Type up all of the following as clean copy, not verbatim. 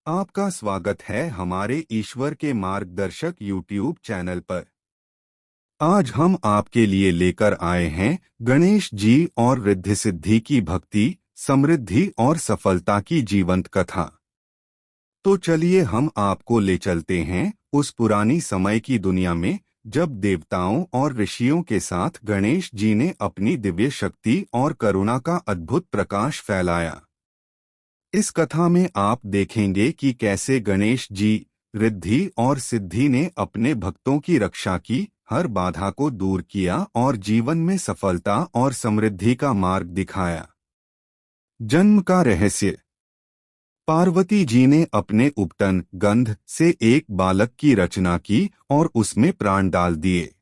आपका स्वागत है हमारे ईश्वर के मार्गदर्शक YouTube चैनल पर। आज हम आपके लिए लेकर आए हैं गणेश जी और रिद्धि सिद्धि की भक्ति, समृद्धि और सफलता की जीवंत कथा। तो चलिए हम आपको ले चलते हैं उस पुरानी समय की दुनिया में जब देवताओं और ऋषियों के साथ गणेश जी ने अपनी दिव्य शक्ति और करुणा का अद्भुत प्रकाश फैलाया। इस कथा में आप देखेंगे कि कैसे गणेश जी, रिद्धि और सिद्धि ने अपने भक्तों की रक्षा की, हर बाधा को दूर किया और जीवन में सफलता और समृद्धि का मार्ग दिखाया। जन्म का रहस्य। पार्वती जी ने अपने उपटन गंध से एक बालक की रचना की और उसमें प्राण डाल दिए।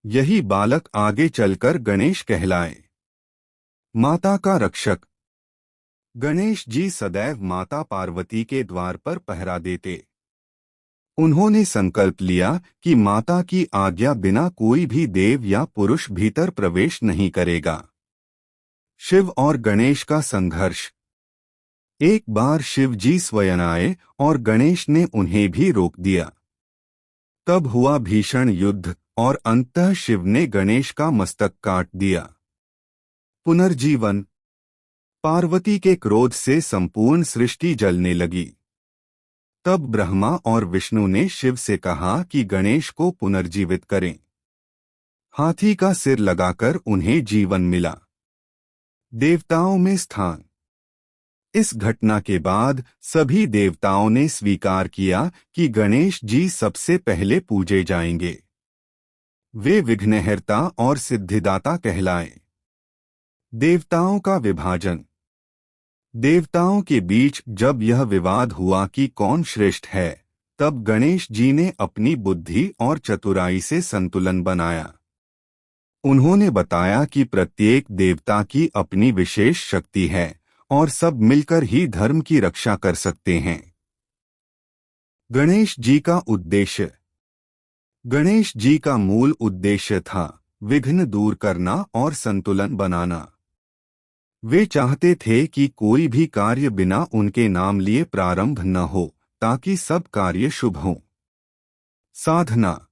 यही बालक आगे चलकर गणेश कहलाए। माता का रक्षक। गणेश जी सदैव माता पार्वती के द्वार पर पहरा देते। उन्होंने संकल्प लिया कि माता की आज्ञा बिना कोई भी देव या पुरुष भीतर प्रवेश नहीं करेगा। शिव और गणेश का संघर्ष। एक बार शिव जी स्वयं आए और गणेश ने उन्हें भी रोक दिया। तब हुआ भीषण युद्ध और अंततः शिव ने गणेश का मस्तक काट दिया। पुनर्जीवन। पार्वती के क्रोध से संपूर्ण सृष्टि जलने लगी। तब ब्रह्मा और विष्णु ने शिव से कहा कि गणेश को पुनर्जीवित करें। हाथी का सिर लगाकर उन्हें जीवन मिला। देवताओं में स्थान। इस घटना के बाद सभी देवताओं ने स्वीकार किया कि गणेश जी सबसे पहले पूजे जाएंगे। वे विघ्नहर्ता और सिद्धिदाता कहलाए। देवताओं का विभाजन। देवताओं के बीच जब यह विवाद हुआ कि कौन श्रेष्ठ है, तब गणेश जी ने अपनी बुद्धि और चतुराई से संतुलन बनाया। उन्होंने बताया कि प्रत्येक देवता की अपनी विशेष शक्ति है और सब मिलकर ही धर्म की रक्षा कर सकते हैं। गणेश जी का उद्देश्य। गणेश जी का मूल उद्देश्य था विघ्न दूर करना और संतुलन बनाना। वे चाहते थे कि कोई भी कार्य बिना उनके नाम लिए प्रारंभ न हो, ताकि सब कार्य शुभ हों। साधना।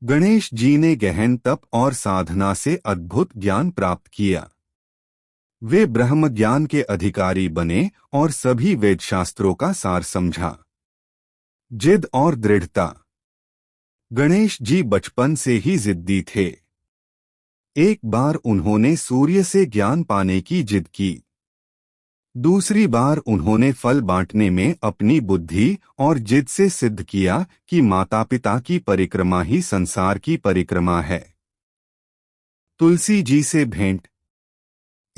गणेश जी ने गहन तप और साधना से अद्भुत ज्ञान प्राप्त किया। वे ब्रह्म ज्ञान के अधिकारी बने और सभी वेदशास्त्रों का सार समझा। जिद और दृढ़ता। गणेश जी बचपन से ही जिद्दी थे। एक बार उन्होंने सूर्य से ज्ञान पाने की जिद की। दूसरी बार उन्होंने फल बांटने में अपनी बुद्धि और जिद से सिद्ध किया कि माता पिता की परिक्रमा ही संसार की परिक्रमा है। तुलसी जी से भेंट।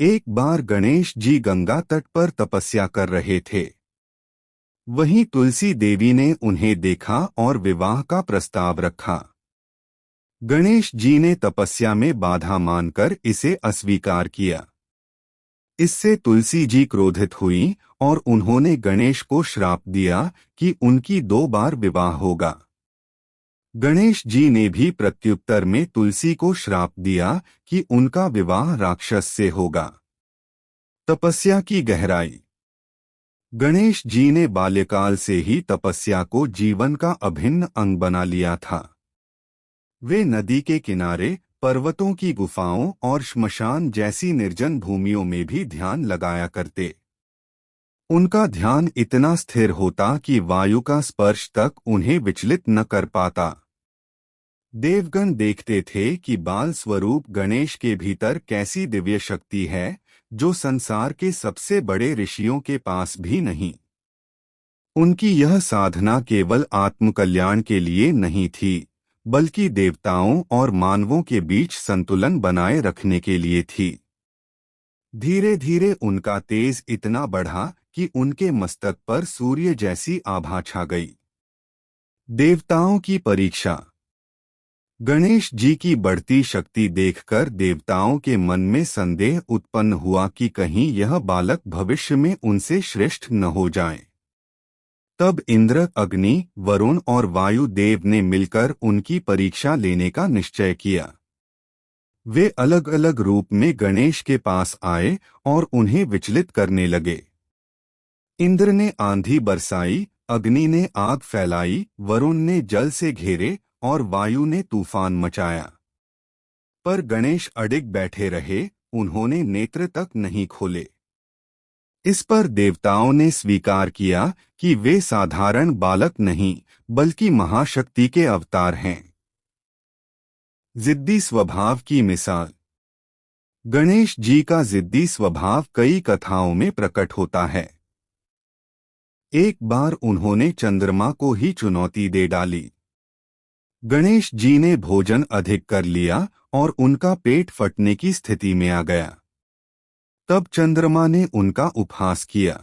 एक बार गणेश जी गंगा तट पर तपस्या कर रहे थे। वहीं तुलसी देवी ने उन्हें देखा और विवाह का प्रस्ताव रखा। गणेश जी ने तपस्या में बाधा मानकर इसे अस्वीकार किया। इससे तुलसी जी क्रोधित हुई और उन्होंने गणेश को श्राप दिया कि उनकी 2 बार विवाह होगा। गणेश जी ने भी प्रत्युत्तर में तुलसी को श्राप दिया कि उनका विवाह राक्षस से होगा। तपस्या की गहराई। गणेश जी ने बाल्यकाल से ही तपस्या को जीवन का अभिन्न अंग बना लिया था। वे नदी के किनारे, पर्वतों की गुफाओं और श्मशान जैसी निर्जन भूमियों में भी ध्यान लगाया करते। उनका ध्यान इतना स्थिर होता कि वायु का स्पर्श तक उन्हें विचलित न कर पाता। देवगण देखते थे कि बाल स्वरूप गणेश के भीतर कैसी दिव्य शक्ति है, जो संसार के सबसे बड़े ऋषियों के पास भी नहीं। उनकी यह साधना केवल आत्मकल्याण के लिए नहीं थी, बल्कि देवताओं और मानवों के बीच संतुलन बनाए रखने के लिए थी। धीरे धीरे उनका तेज इतना बढ़ा कि उनके मस्तक पर सूर्य जैसी आभा छा गई। देवताओं की परीक्षा। गणेश जी की बढ़ती शक्ति देखकर देवताओं के मन में संदेह उत्पन्न हुआ कि कहीं यह बालक भविष्य में उनसे श्रेष्ठ न हो जाए। तब इंद्र, अग्नि, वरुण और वायु देव ने मिलकर उनकी परीक्षा लेने का निश्चय किया। वे अलग अलग रूप में गणेश के पास आए और उन्हें विचलित करने लगे। इंद्र ने आंधी बरसाई, अग्नि ने आग फैलाई, वरुण ने जल से घेरे और वायु ने तूफान मचाया। पर गणेश अडिग बैठे रहे, उन्होंने नेत्र तक नहीं खोले। इस पर देवताओं ने स्वीकार किया कि वे साधारण बालक नहीं, बल्कि महाशक्ति के अवतार हैं। जिद्दी स्वभाव की मिसाल। गणेश जी का जिद्दी स्वभाव कई कथाओं में प्रकट होता है। एक बार उन्होंने चंद्रमा को ही चुनौती दे डाली। गणेश जी ने भोजन अधिक कर लिया और उनका पेट फटने की स्थिति में आ गया। तब चंद्रमा ने उनका उपहास किया।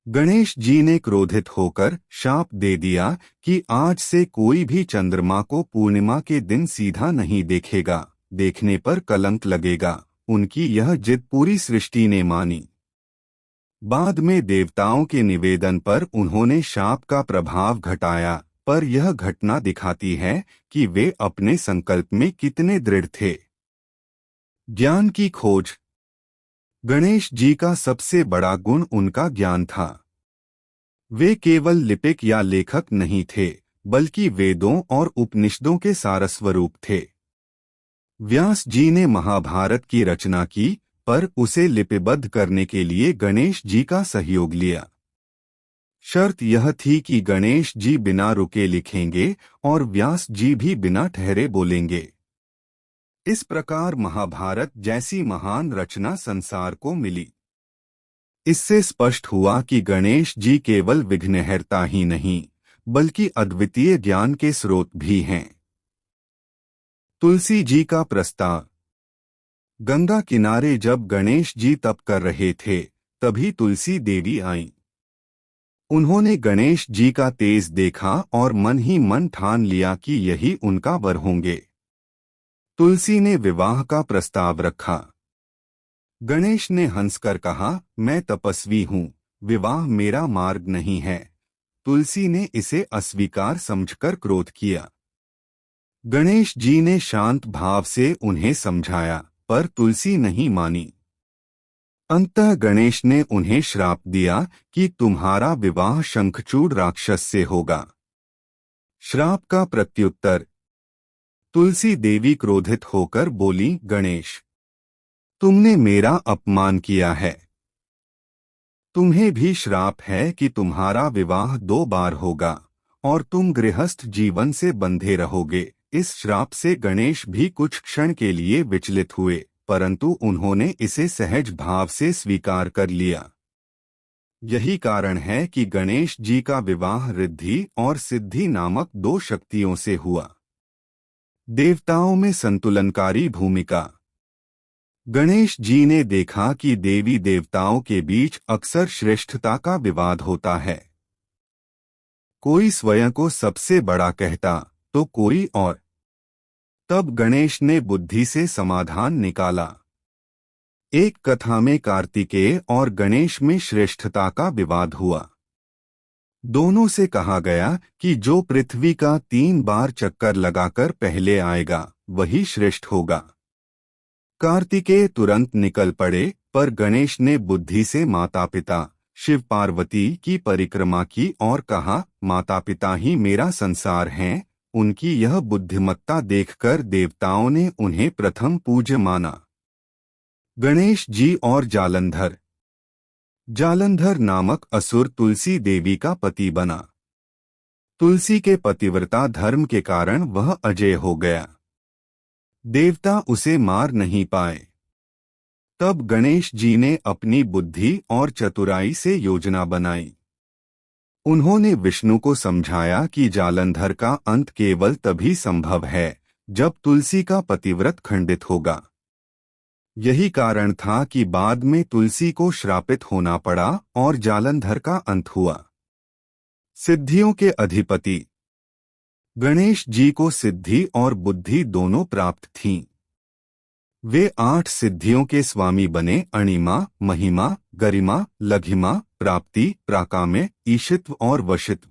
गणेश जी ने क्रोधित होकर शाप दे दिया कि आज से कोई भी चंद्रमा को पूर्णिमा के दिन सीधा नहीं देखेगा, देखने पर कलंक लगेगा। उनकी यह जिद पूरी सृष्टि ने मानी। बाद में देवताओं के निवेदन पर उन्होंने शाप का प्रभाव घटाया, पर यह घटना दिखाती है कि वे अपने संकल्प में कितने दृढ़ थे। ज्ञान की खोज। गणेश जी का सबसे बड़ा गुण उनका ज्ञान था। वे केवल लिपिक या लेखक नहीं थे, बल्कि वेदों और उपनिषदों के सारस्वरूप थे। व्यास जी ने महाभारत की रचना की, पर उसे लिपिबद्ध करने के लिए गणेश जी का सहयोग लिया। शर्त यह थी कि गणेश जी बिना रुके लिखेंगे और व्यास जी भी बिना ठहरे बोलेंगे। इस प्रकार महाभारत जैसी महान रचना संसार को मिली। इससे स्पष्ट हुआ कि गणेश जी केवल विघ्नहर्ता ही नहीं, बल्कि अद्वितीय ज्ञान के स्रोत भी हैं। तुलसी जी का प्रस्ताव। गंगा किनारे जब गणेश जी तप कर रहे थे, तभी तुलसी देवी आईं। उन्होंने गणेश जी का तेज देखा और मन ही मन ठान लिया कि यही उनका वर होंगे। तुलसी ने विवाह का प्रस्ताव रखा। गणेश ने हंसकर कहा, मैं तपस्वी हूँ, विवाह मेरा मार्ग नहीं है। तुलसी ने इसे अस्वीकार समझकर क्रोध किया। गणेश जी ने शांत भाव से उन्हें समझाया, पर तुलसी नहीं मानी। अंततः गणेश ने उन्हें श्राप दिया कि तुम्हारा विवाह शंखचूड़ राक्षस से होगा। श्राप का प्रत्युत्तर। तुलसी देवी क्रोधित होकर बोली, गणेश, तुमने मेरा अपमान किया है। तुम्हें भी श्राप है कि तुम्हारा विवाह 2 बार होगा और तुम गृहस्थ जीवन से बंधे रहोगे। इस श्राप से गणेश भी कुछ क्षण के लिए विचलित हुए, परंतु उन्होंने इसे सहज भाव से स्वीकार कर लिया। यही कारण है कि गणेश जी का विवाह रिद्धि और सिद्धि नामक 2 शक्तियों से हुआ। देवताओं में संतुलनकारी भूमिका। गणेश जी ने देखा कि देवी देवताओं के बीच अक्सर श्रेष्ठता का विवाद होता है। कोई स्वयं को सबसे बड़ा कहता तो कोई और। तब गणेश ने बुद्धि से समाधान निकाला। एक कथा में कार्तिकेय और गणेश में श्रेष्ठता का विवाद हुआ। दोनों से कहा गया कि जो पृथ्वी का 3 बार चक्कर लगाकर पहले आएगा, वही श्रेष्ठ होगा। कार्तिकेय तुरंत निकल पड़े, पर गणेश ने बुद्धि से माता पिता शिव पार्वती की परिक्रमा की और कहा, माता पिता ही मेरा संसार हैं। उनकी यह बुद्धिमत्ता देखकर देवताओं ने उन्हें प्रथम पूज्य माना। गणेश जी और जालंधर। जालंधर नामक असुर तुलसी देवी का पति बना। तुलसी के पतिव्रता धर्म के कारण वह अजेय हो गया। देवता उसे मार नहीं पाए। तब गणेश जी ने अपनी बुद्धि और चतुराई से योजना बनाई। उन्होंने विष्णु को समझाया कि जालंधर का अंत केवल तभी संभव है जब तुलसी का पतिव्रत खंडित होगा। यही कारण था कि बाद में तुलसी को श्रापित होना पड़ा और जालंधर का अंत हुआ। सिद्धियों के अधिपति। गणेश जी को सिद्धि और बुद्धि दोनों प्राप्त थीं। वे 8 सिद्धियों के स्वामी बने, अणिमा, महिमा, गरिमा, लघिमा, प्राप्ति, प्राकाम्य, ईशित्व और वशित्व।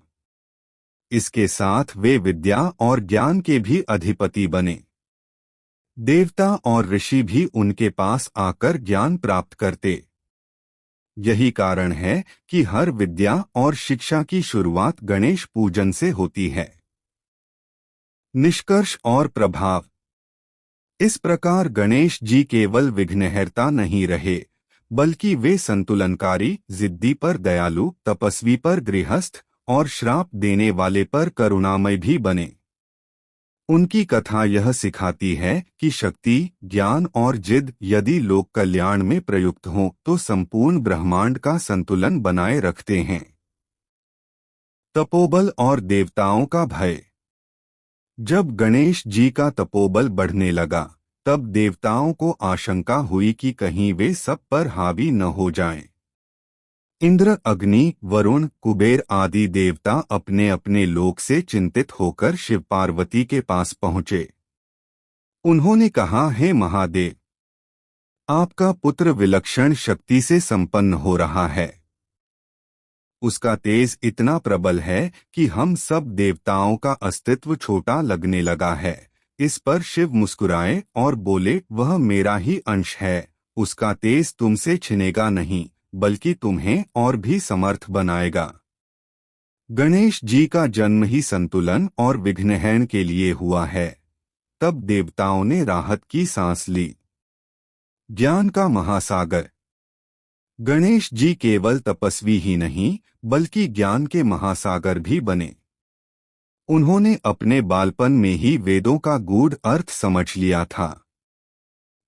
इसके साथ वे विद्या और ज्ञान के भी अधिपति बने। देवता और ऋषि भी उनके पास आकर ज्ञान प्राप्त करते। यही कारण है कि हर विद्या और शिक्षा की शुरुआत गणेश पूजन से होती है। निष्कर्ष और प्रभाव। इस प्रकार गणेश जी केवल विघ्नहर्ता नहीं रहे, बल्कि वे संतुलनकारी, जिद्दी पर दयालु, तपस्वी पर गृहस्थ और श्राप देने वाले पर करुणामय भी बने। उनकी कथा यह सिखाती है कि शक्ति, ज्ञान और जिद यदि लोक कल्याण में प्रयुक्त हों तो संपूर्ण ब्रह्मांड का संतुलन बनाए रखते हैं। तपोबल और देवताओं का भय। जब गणेश जी का तपोबल बढ़ने लगा, तब देवताओं को आशंका हुई कि कहीं वे सब पर हावी न हो जाएं। इंद्र, अग्नि, वरुण, कुबेर आदि देवता अपने अपने लोक से चिंतित होकर शिव पार्वती के पास पहुंचे। उन्होंने कहा, हे महादेव, आपका पुत्र विलक्षण शक्ति से संपन्न हो रहा है। उसका तेज इतना प्रबल है कि हम सब देवताओं का अस्तित्व छोटा लगने लगा है। इस पर शिव मुस्कुराए और बोले, वह मेरा ही अंश है, उसका तेज तुमसे छिनेगा नहीं, बल्कि तुम्हें और भी समर्थ बनाएगा। गणेश जी का जन्म ही संतुलन और विघ्नहरण के लिए हुआ है। तब देवताओं ने राहत की सांस ली। ज्ञान का महासागर। गणेश जी केवल तपस्वी ही नहीं, बल्कि ज्ञान के महासागर भी बने। उन्होंने अपने बालपन में ही वेदों का गूढ़ अर्थ समझ लिया था।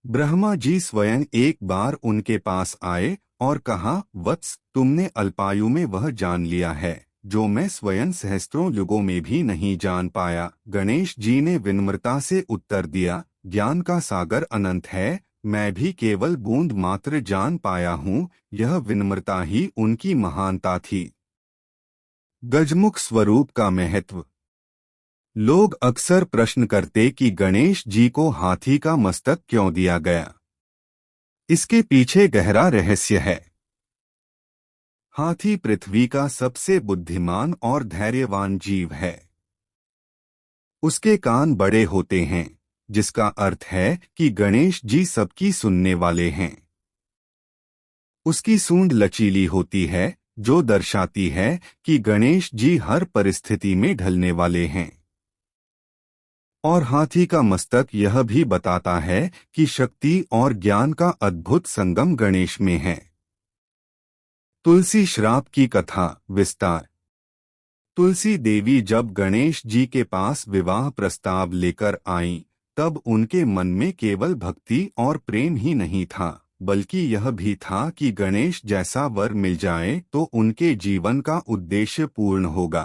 ब्रह्मा जी स्वयं एक बार उनके पास आए और कहा, वत्स, तुमने अल्पायु में वह जान लिया है जो मैं स्वयं सहस्त्रों युगों में भी नहीं जान पाया। गणेश जी ने विनम्रता से उत्तर दिया, ज्ञान का सागर अनंत है, मैं भी केवल बूंद मात्र जान पाया हूँ। यह विनम्रता ही उनकी महानता थी। गजमुख स्वरूप का महत्व। लोग अक्सर प्रश्न करते कि गणेश जी को हाथी का मस्तक क्यों दिया गया। इसके पीछे गहरा रहस्य है। हाथी पृथ्वी का सबसे बुद्धिमान और धैर्यवान जीव है। उसके कान बड़े होते हैं, जिसका अर्थ है कि गणेश जी सबकी सुनने वाले हैं। उसकी सूंड लचीली होती है, जो दर्शाती है कि गणेश जी हर परिस्थिति में ढलने वाले हैं। और हाथी का मस्तक यह भी बताता है कि शक्ति और ज्ञान का अद्भुत संगम गणेश में है। तुलसी श्राप की कथा विस्तार। तुलसी देवी जब गणेश जी के पास विवाह प्रस्ताव लेकर आईं, तब उनके मन में केवल भक्ति और प्रेम ही नहीं था, बल्कि यह भी था कि गणेश जैसा वर मिल जाए तो उनके जीवन का उद्देश्य पूर्ण होगा।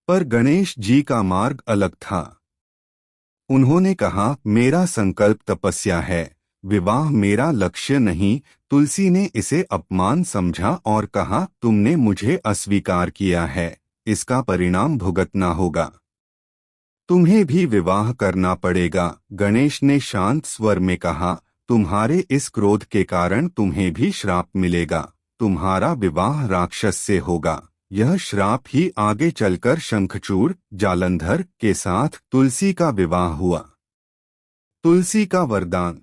पर गणेश जी का मार्ग अलग था। उन्होंने कहा, मेरा संकल्प तपस्या है, विवाह मेरा लक्ष्य नहीं। तुलसी ने इसे अपमान समझा और कहा, तुमने मुझे अस्वीकार किया है, इसका परिणाम भुगतना होगा। तुम्हें भी विवाह करना पड़ेगा। गणेश ने शांत स्वर में कहा, तुम्हारे इस क्रोध के कारण तुम्हें भी श्राप मिलेगा। तुम्हारा विवाह राक्षस से होगा। यह श्राप ही आगे चलकर शंखचूड़, जालंधर के साथ तुलसी का विवाह हुआ। तुलसी का वरदान।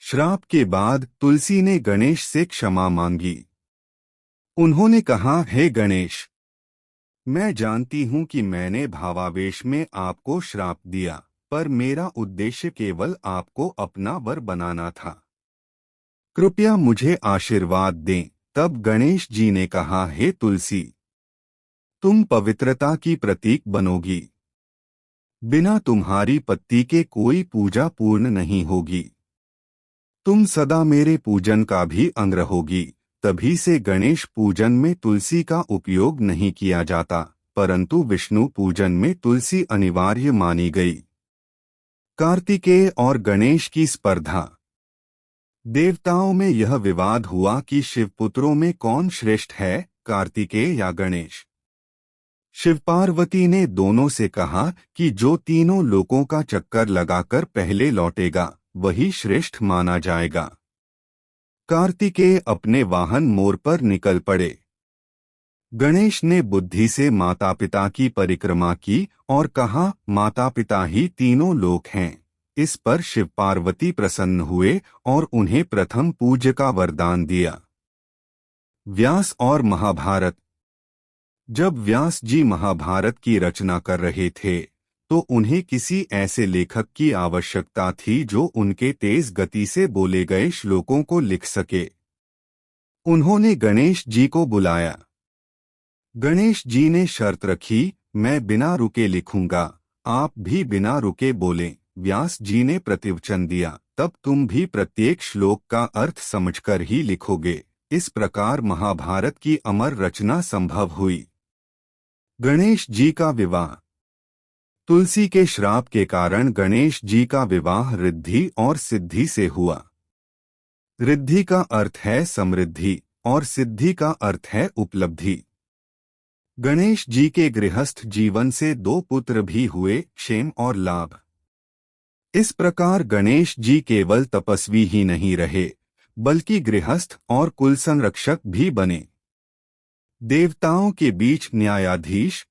श्राप के बाद तुलसी ने गणेश से क्षमा मांगी। उन्होंने कहा, हे गणेश, मैं जानती हूँ कि मैंने भावावेश में आपको श्राप दिया, पर मेरा उद्देश्य केवल आपको अपना वर बनाना था। कृपया मुझे आशीर्वाद दें। तब गणेश जी ने कहा, हे तुलसी, तुम पवित्रता की प्रतीक बनोगी। बिना तुम्हारी पत्ती के कोई पूजा पूर्ण नहीं होगी। तुम सदा मेरे पूजन का भी अंग रहोगी। तभी से गणेश पूजन में तुलसी का उपयोग नहीं किया जाता, परंतु विष्णु पूजन में तुलसी अनिवार्य मानी गई। कार्तिकेय और गणेश की स्पर्धा। देवताओं में यह विवाद हुआ कि शिवपुत्रों में कौन श्रेष्ठ है, कार्तिकेय या गणेश। शिव पार्वती ने दोनों से कहा कि जो तीनों लोकों का चक्कर लगाकर पहले लौटेगा, वही श्रेष्ठ माना जाएगा। कार्तिकेय अपने वाहन मोर पर निकल पड़े। गणेश ने बुद्धि से माता पिता की परिक्रमा की और कहा, माता पिता ही तीनों लोक हैं। इस पर शिव पार्वती प्रसन्न हुए और उन्हें प्रथम पूज्य का वरदान दिया। व्यास और महाभारत। जब व्यास जी महाभारत की रचना कर रहे थे तो उन्हें किसी ऐसे लेखक की आवश्यकता थी जो उनके तेज गति से बोले गए श्लोकों को लिख सके। उन्होंने गणेश जी को बुलाया। गणेश जी ने शर्त रखी, मैं बिना रुके लिखूंगा, आप भी बिना रुके बोलें। व्यास जी ने प्रतिवचन दिया, तब तुम भी प्रत्येक श्लोक का अर्थ समझकर ही लिखोगे। इस प्रकार महाभारत की अमर रचना संभव हुई। गणेश जी का विवाह। तुलसी के श्राप के कारण गणेश जी का विवाह रिद्धि और सिद्धि से हुआ। रिद्धि का अर्थ है समृद्धि और सिद्धि का अर्थ है उपलब्धि। गणेश जी के गृहस्थ जीवन से 2 पुत्र भी हुए, क्षेम और लाभ। इस प्रकार गणेश जी केवल तपस्वी ही नहीं रहे बल्कि गृहस्थ और कुल संरक्षक भी बने। देवताओं के बीच न्यायाधीश।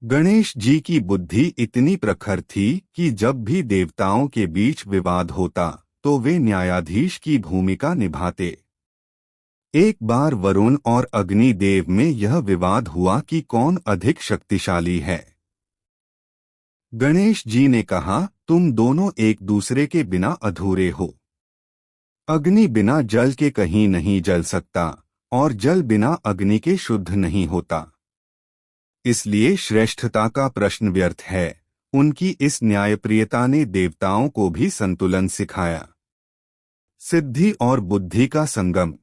गणेश जी की बुद्धि इतनी प्रखर थी कि जब भी देवताओं के बीच विवाद होता तो वे न्यायाधीश की भूमिका निभाते। एक बार वरुण और अग्नि देव में यह विवाद हुआ कि कौन अधिक शक्तिशाली है। गणेश जी ने कहा, तुम दोनों एक दूसरे के बिना अधूरे हो। अग्नि बिना जल के कहीं नहीं जल सकता और जल बिना अग्नि के शुद्ध नहीं होता। इसलिए श्रेष्ठता का प्रश्न व्यर्थ है। उनकी इस न्यायप्रियता ने देवताओं को भी संतुलन सिखाया। सिद्धि और बुद्धि का संगम।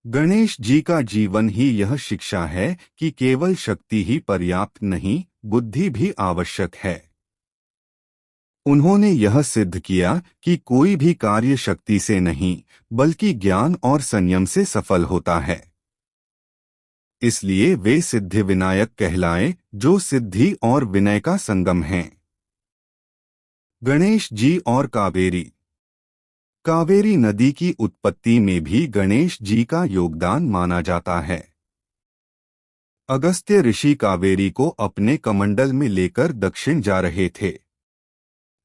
गणेश जी का जीवन ही यह शिक्षा है कि केवल शक्ति ही पर्याप्त नहीं, बुद्धि भी आवश्यक है। उन्होंने यह सिद्ध किया कि कोई भी कार्य शक्ति से नहीं बल्कि ज्ञान और संयम से सफल होता है। इसलिए वे सिद्धि विनायक कहलाए, जो सिद्धि और विनय का संगम हैं। गणेश जी और कावेरी। कावेरी नदी की उत्पत्ति में भी गणेश जी का योगदान माना जाता है। अगस्त्य ऋषि कावेरी को अपने कमंडल में लेकर दक्षिण जा रहे थे।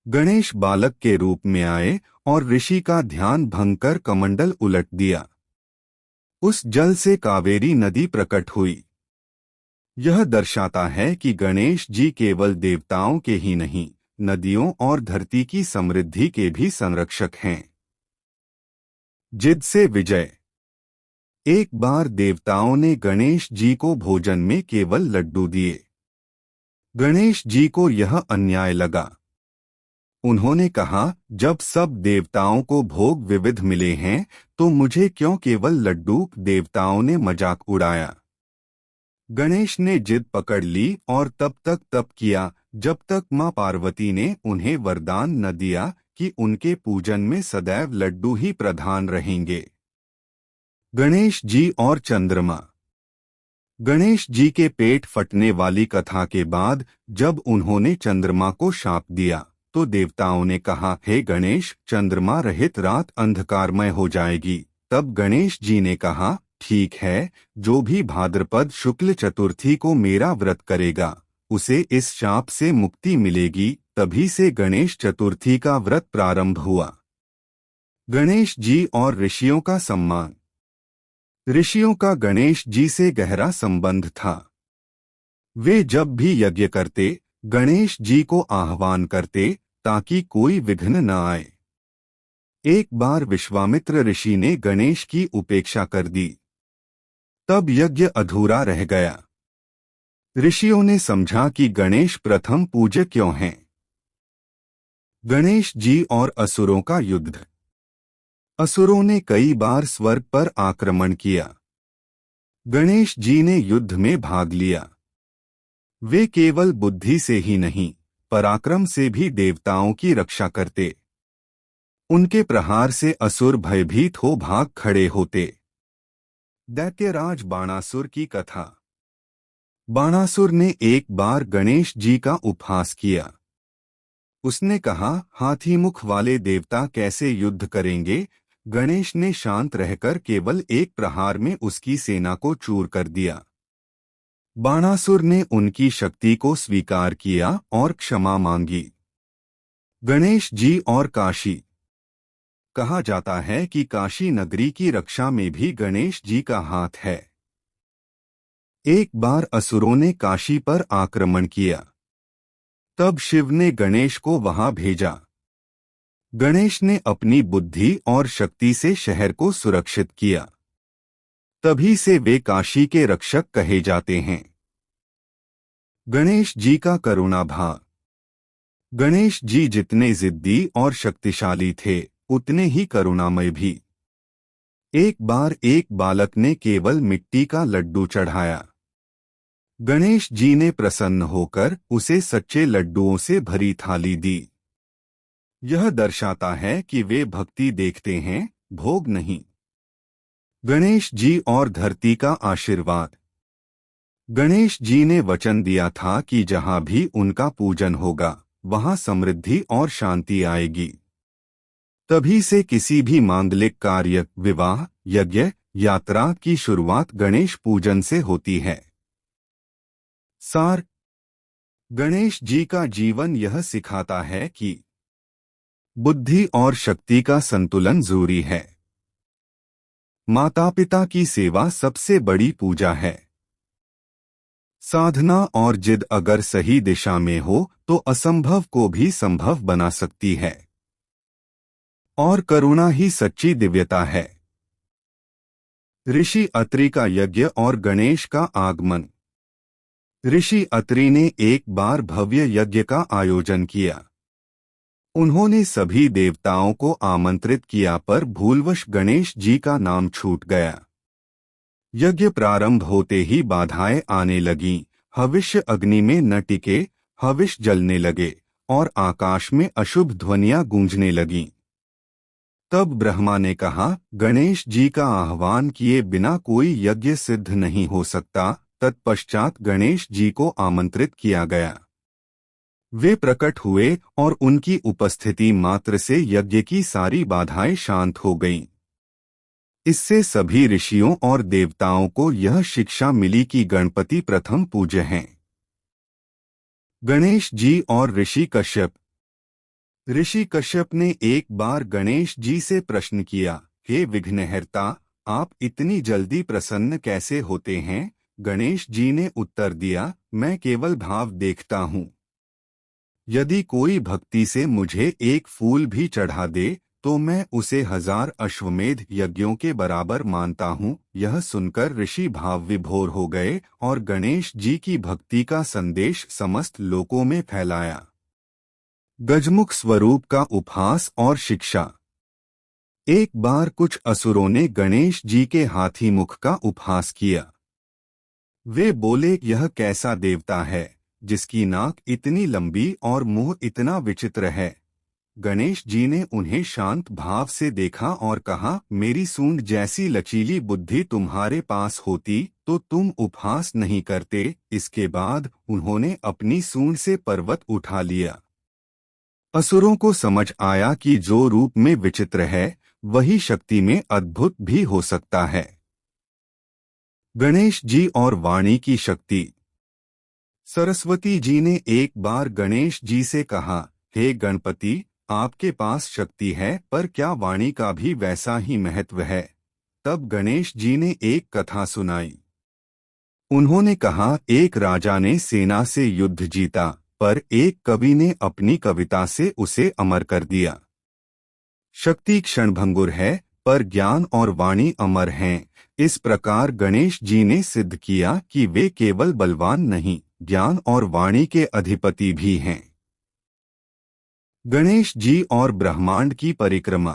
गणेश बालक के रूप में आए और ऋषि का ध्यान भंग कर कमंडल उलट दिया। उस जल से कावेरी नदी प्रकट हुई। यह दर्शाता है कि गणेश जी केवल देवताओं के ही नहीं, नदियों और धरती की समृद्धि के भी संरक्षक हैं। जिद से विजय। एक बार देवताओं ने गणेश जी को भोजन में केवल लड्डू दिए। गणेश जी को यह अन्याय लगा। उन्होंने कहा, जब सब देवताओं को भोग विविध मिले हैं तो मुझे क्यों केवल लड्डू। देवताओं ने मजाक उड़ाया। गणेश ने जिद पकड़ ली और तब तक तप किया जब तक मां पार्वती ने उन्हें वरदान न दिया कि उनके पूजन में सदैव लड्डू ही प्रधान रहेंगे। गणेश जी और चंद्रमा। गणेश जी के पेट फटने वाली कथा के बाद जब उन्होंने चंद्रमा को शाप दिया तो देवताओं ने कहा, हे गणेश, चंद्रमा रहित रात अंधकारमय हो जाएगी। तब गणेश जी ने कहा, ठीक है, जो भी भाद्रपद शुक्ल चतुर्थी को मेरा व्रत करेगा उसे इस शाप से मुक्ति मिलेगी। तभी से गणेश चतुर्थी का व्रत प्रारंभ हुआ। गणेश जी और ऋषियों का सम्मान। ऋषियों का गणेश जी से गहरा संबंध था। वे जब भी यज्ञ करते गणेश जी को आह्वान करते ताकि कोई विघ्न न आए। एक बार विश्वामित्र ऋषि ने गणेश की उपेक्षा कर दी। तब यज्ञ अधूरा रह गया। ऋषियों ने समझा कि गणेश प्रथम पूज्य क्यों हैं। गणेश जी और असुरों का युद्ध। असुरों ने कई बार स्वर्ग पर आक्रमण किया। गणेश जी ने युद्ध में भाग लिया। वे केवल बुद्धि से ही नहीं, पराक्रम से भी देवताओं की रक्षा करते। उनके प्रहार से असुर भयभीत हो भाग खड़े होते। दैत्यराज बाणासुर की कथा। बाणासुर ने एक बार गणेश जी का उपहास किया। उसने कहा, हाथी मुख वाले देवता कैसे युद्ध करेंगे। गणेश ने शांत रहकर केवल एक प्रहार में उसकी सेना को चूर कर दिया। बाणासुर ने उनकी शक्ति को स्वीकार किया और क्षमा मांगी। गणेश जी और काशी। कहा जाता है कि काशी नगरी की रक्षा में भी गणेश जी का हाथ है। एक बार असुरों ने काशी पर आक्रमण किया। तब शिव ने गणेश को वहां भेजा। गणेश ने अपनी बुद्धि और शक्ति से शहर को सुरक्षित किया। तभी से वे काशी के रक्षक कहे जाते हैं। गणेश जी का करुणा भाव। गणेश जी जितने जिद्दी और शक्तिशाली थे, उतने ही करुणामय भी। एक बार एक बालक ने केवल मिट्टी का लड्डू चढ़ाया। गणेश जी ने प्रसन्न होकर उसे सच्चे लड्डुओं से भरी थाली दी। यह दर्शाता है कि वे भक्ति देखते हैं, भोग नहीं। गणेश जी और धरती का आशीर्वाद। गणेश जी ने वचन दिया था कि जहां भी उनका पूजन होगा, वहां समृद्धि और शांति आएगी। तभी से किसी भी मांगलिक कार्य, विवाह, यज्ञ, यात्रा की शुरुआत गणेश पूजन से होती है। सार। गणेश जी का जीवन यह सिखाता है कि बुद्धि और शक्ति का संतुलन जरूरी है। माता पिता की सेवा सबसे बड़ी पूजा है। साधना और जिद अगर सही दिशा में हो तो असंभव को भी संभव बना सकती है। और करुणा ही सच्ची दिव्यता है। ऋषि अत्रि का यज्ञ और गणेश का आगमन। ऋषि अत्रि ने एक बार भव्य यज्ञ का आयोजन किया। उन्होंने सभी देवताओं को आमंत्रित किया, पर भूलवश गणेश जी का नाम छूट गया। यज्ञ प्रारंभ होते ही बाधाएं आने लगीं, हविष्य अग्नि में न टिके, हविष जलने लगे और आकाश में अशुभ ध्वनियां गूंजने लगीं। तब ब्रह्मा ने कहा, गणेश जी का आह्वान किए बिना कोई यज्ञ सिद्ध नहीं हो सकता। तत्पश्चात गणेश जी को आमंत्रित किया गया। वे प्रकट हुए और उनकी उपस्थिति मात्र से यज्ञ की सारी बाधाएं शांत हो गईं। इससे सभी ऋषियों और देवताओं को यह शिक्षा मिली कि गणपति प्रथम पूज्य हैं। गणेश जी और ऋषि कश्यप। ऋषि कश्यप ने एक बार गणेश जी से प्रश्न किया, हे विघ्नहर्ता, आप इतनी जल्दी प्रसन्न कैसे होते हैं? गणेश जी ने उत्तर दिया, मैं केवल भाव देखता हूँ। यदि कोई भक्ति से मुझे एक फूल भी चढ़ा दे तो मैं उसे 1000 अश्वमेध यज्ञों के बराबर मानता हूँ। यह सुनकर ऋषि भाव विभोर हो गए और गणेश जी की भक्ति का संदेश समस्त लोकों में फैलाया। गजमुख स्वरूप का उपहास और शिक्षा। एक बार कुछ असुरों ने गणेश जी के हाथी मुख का उपहास किया। वे बोले, यह कैसा देवता है जिसकी नाक इतनी लंबी और मुंह इतना विचित्र है? गणेश जी ने उन्हें शांत भाव से देखा और कहा, मेरी सूंड जैसी लचीली बुद्धि तुम्हारे पास होती तो तुम उपहास नहीं करते। इसके बाद उन्होंने अपनी सूंड से पर्वत उठा लिया। असुरों को समझ आया कि जो रूप में विचित्र है, वही शक्ति में अद्भुत भी हो सकता है। गणेश जी और वाणी की शक्ति। सरस्वती जी ने एक बार गणेश जी से कहा, हे गणपति, आपके पास शक्ति है, पर क्या वाणी का भी वैसा ही महत्व है? तब गणेश जी ने एक कथा सुनाई। उन्होंने कहा, एक राजा ने सेना से युद्ध जीता, पर एक कवि ने अपनी कविता से उसे अमर कर दिया। शक्ति क्षणभंगुर है, पर ज्ञान और वाणी अमर हैं। इस प्रकार गणेश जी ने सिद्ध किया कि वे केवल बलवान नहीं, ज्ञान और वाणी के अधिपति भी हैं। गणेश जी और ब्रह्मांड की परिक्रमा।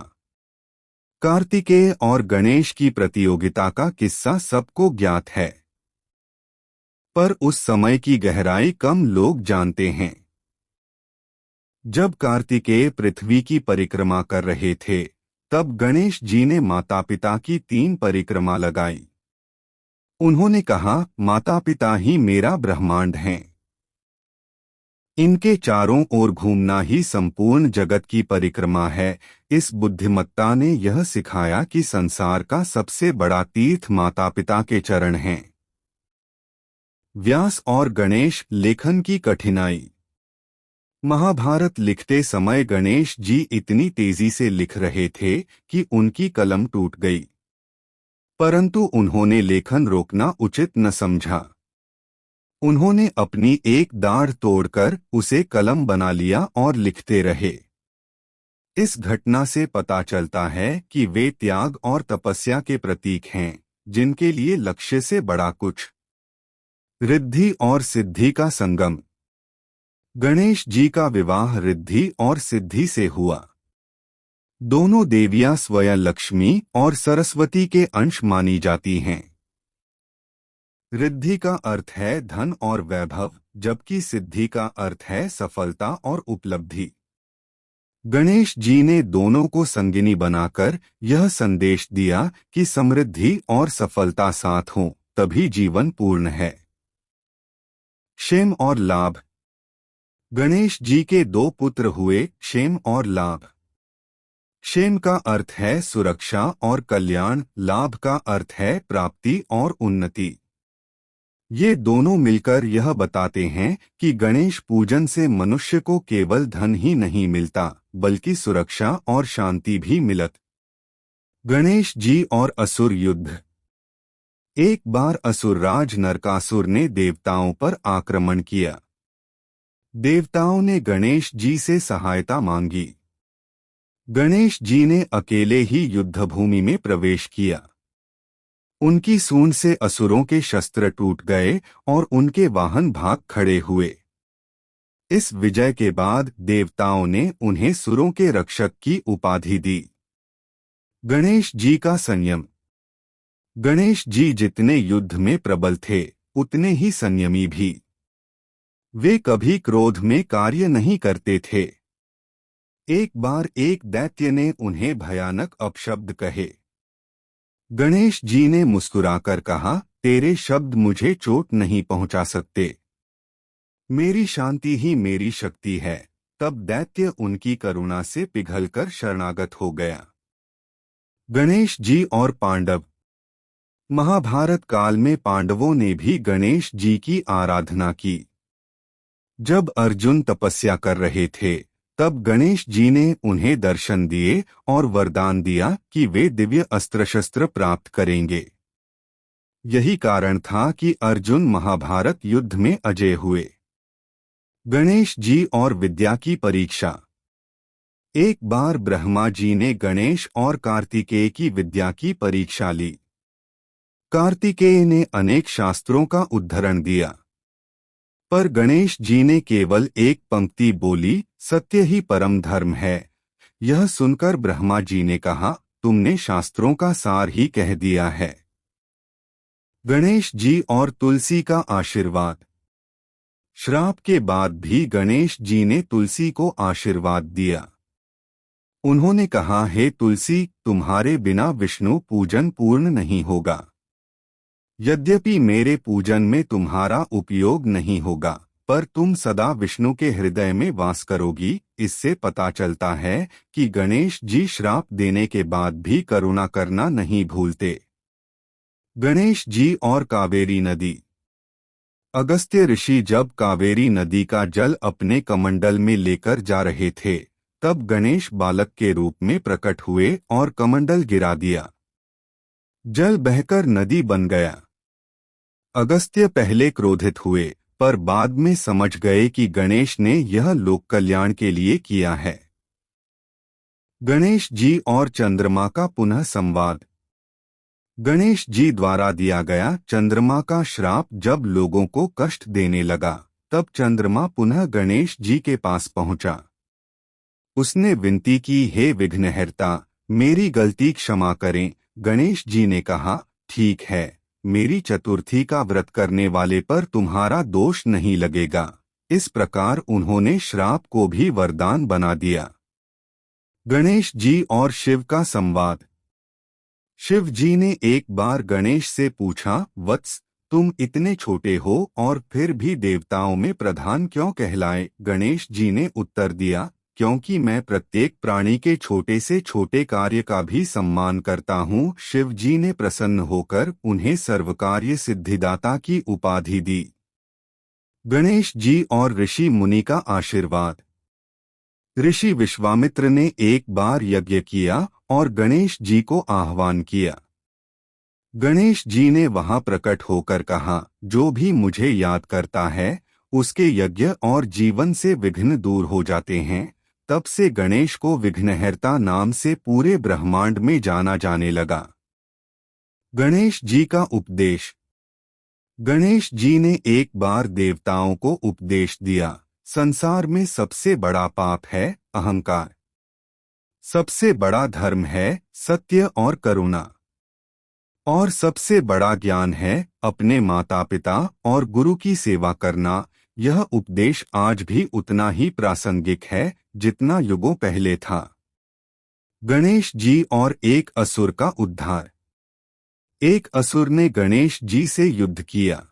कार्तिकेय और गणेश की प्रतियोगिता का किस्सा सबको ज्ञात है, पर उस समय की गहराई कम लोग जानते हैं। जब कार्तिकेय पृथ्वी की परिक्रमा कर रहे थे, तब गणेश जी ने माता पिता की 3 परिक्रमा लगाई। उन्होंने कहा, माता पिता ही मेरा ब्रह्मांड हैं। इनके चारों ओर घूमना ही संपूर्ण जगत की परिक्रमा है। इस बुद्धिमत्ता ने यह सिखाया कि संसार का सबसे बड़ा तीर्थ माता पिता के चरण हैं। व्यास और गणेश लेखन की कठिनाई। महाभारत लिखते समय गणेश जी इतनी तेजी से लिख रहे थे कि उनकी कलम टूट गई, परंतु उन्होंने लेखन रोकना उचित न समझा। उन्होंने अपनी एक दाढ़ तोड़कर उसे कलम बना लिया और लिखते रहे। इस घटना से पता चलता है कि वे त्याग और तपस्या के प्रतीक हैं, जिनके लिए लक्ष्य से बड़ा कुछ। रिद्धि और सिद्धि का संगम। गणेश जी का विवाह रिद्धि और सिद्धि से हुआ। दोनों देवियां स्वयं लक्ष्मी और सरस्वती के अंश मानी जाती हैं। रिद्धि का अर्थ है धन और वैभव, जबकि सिद्धि का अर्थ है सफलता और उपलब्धि। गणेश जी ने दोनों को संगिनी बनाकर यह संदेश दिया कि समृद्धि और सफलता साथ हों, तभी जीवन पूर्ण है। क्षेम और लाभ। गणेश जी के दो पुत्र हुए, क्षेम और लाभ। क्षेम का अर्थ है सुरक्षा और कल्याण, लाभ का अर्थ है प्राप्ति और उन्नति। ये दोनों मिलकर यह बताते हैं कि गणेश पूजन से मनुष्य को केवल धन ही नहीं मिलता, बल्कि सुरक्षा और शांति भी मिलत। गणेश जी और असुर युद्ध। एक बार असुरराज नरकासुर ने देवताओं पर आक्रमण किया। देवताओं ने गणेश जी से सहायता मांगी। गणेश जी ने अकेले ही युद्धभूमि में प्रवेश किया। उनकी सूंड से असुरों के शस्त्र टूट गए और उनके वाहन भाग खड़े हुए। इस विजय के बाद देवताओं ने उन्हें सुरों के रक्षक की उपाधि दी। गणेश जी का संयम। गणेश जी जितने युद्ध में प्रबल थे, उतने ही संयमी भी। वे कभी क्रोध में कार्य नहीं करते थे। एक बार एक दैत्य ने उन्हें भयानक अपशब्द कहे। गणेश जी ने मुस्कुराकर कहा, तेरे शब्द मुझे चोट नहीं पहुंचा सकते, मेरी शांति ही मेरी शक्ति है। तब दैत्य उनकी करुणा से पिघलकर शरणागत हो गया। गणेश जी और पांडव। महाभारत काल में पांडवों ने भी गणेश जी की आराधना की। जब अर्जुन तपस्या कर रहे थे, तब गणेश जी ने उन्हें दर्शन दिए और वरदान दिया कि वे दिव्य अस्त्र शस्त्र प्राप्त करेंगे। यही कारण था कि अर्जुन महाभारत युद्ध में अजय हुए। गणेश जी और विद्या की परीक्षा। एक बार ब्रह्मा जी ने गणेश और कार्तिकेय की विद्या की परीक्षा ली। कार्तिकेय ने अनेक शास्त्रों का उद्धरण दिया, पर गणेश जी ने केवल एक पंक्ति बोली, सत्य ही परम धर्म है। यह सुनकर ब्रह्मा जी ने कहा, तुमने शास्त्रों का सार ही कह दिया है। गणेश जी और तुलसी का आशीर्वाद। श्राप के बाद भी गणेश जी ने तुलसी को आशीर्वाद दिया। उन्होंने कहा, हे तुलसी, तुम्हारे बिना विष्णु पूजन पूर्ण नहीं होगा। यद्यपि मेरे पूजन में तुम्हारा उपयोग नहीं होगा, पर तुम सदा विष्णु के हृदय में वास करोगी। इससे पता चलता है कि गणेश जी श्राप देने के बाद भी करुणा करना नहीं भूलते। गणेश जी और कावेरी नदी। अगस्त्य ऋषि जब कावेरी नदी का जल अपने कमंडल में लेकर जा रहे थे, तब गणेश बालक के रूप में प्रकट हुए और कमंडल गिरा दिया। जल बहकर नदी बन गया। अगस्त्य पहले क्रोधित हुए, पर बाद में समझ गए कि गणेश ने यह लोक कल्याण के लिए किया है। गणेश जी और चंद्रमा का पुनः संवाद। गणेश जी द्वारा दिया गया चंद्रमा का श्राप जब लोगों को कष्ट देने लगा, तब चंद्रमा पुनः गणेश जी के पास पहुंचा। उसने विनती की, हे विघ्नहर्ता, मेरी गलती क्षमा करें। गणेश जी ने कहा, ठीक है, मेरी चतुर्थी का व्रत करने वाले पर तुम्हारा दोष नहीं लगेगा। इस प्रकार उन्होंने श्राप को भी वरदान बना दिया। गणेश जी और शिव का संवाद। शिव जी ने एक बार गणेश से पूछा, वत्स, तुम इतने छोटे हो और फिर भी देवताओं में प्रधान क्यों कहलाए? गणेश जी ने उत्तर दिया, क्योंकि मैं प्रत्येक प्राणी के छोटे से छोटे कार्य का भी सम्मान करता हूँ। शिव जी ने प्रसन्न होकर उन्हें सर्वकार्य सिद्धिदाता की उपाधि दी। गणेश जी और ऋषि मुनि का आशीर्वाद। ऋषि विश्वामित्र ने एक बार यज्ञ किया और गणेश जी को आह्वान किया। गणेश जी ने वहां प्रकट होकर कहा, जो भी मुझे याद करता है उसके यज्ञ और जीवन से विघ्न दूर हो जाते हैं। तब से गणेश को विघ्नहर्ता नाम से पूरे ब्रह्मांड में जाना जाने लगा। गणेश जी का उपदेश। गणेश जी ने एक बार देवताओं को उपदेश दिया, संसार में सबसे बड़ा पाप है अहंकार। सबसे बड़ा धर्म है सत्य और करुणा। और सबसे बड़ा ज्ञान है अपने माता पिता और गुरु की सेवा करना। यह उपदेश आज भी उतना ही प्रासंगिक है जितना युगों पहले था। गणेश जी और एक असुर का उद्धार। एक असुर ने गणेश जी से युद्ध किया,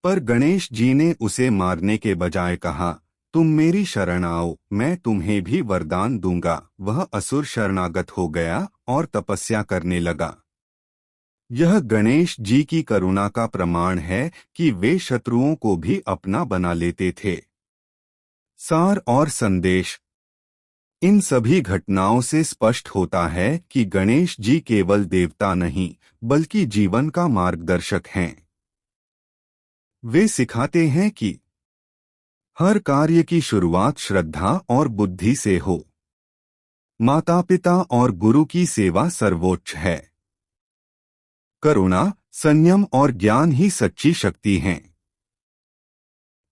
पर गणेश जी ने उसे मारने के बजाय कहा, तुम मेरी शरण आओ, मैं तुम्हें भी वरदान दूंगा। वह असुर शरणागत हो गया और तपस्या करने लगा। यह गणेश जी की करुणा का प्रमाण है कि वे शत्रुओं को भी अपना बना लेते थे। सार और संदेश। इन सभी घटनाओं से स्पष्ट होता है कि गणेश जी केवल देवता नहीं बल्कि जीवन का मार्गदर्शक हैं। वे सिखाते हैं कि हर कार्य की शुरुआत श्रद्धा और बुद्धि से हो। माता पिता और गुरु की सेवा सर्वोच्च है। करुणा, संयम और ज्ञान ही सच्ची शक्ति हैं।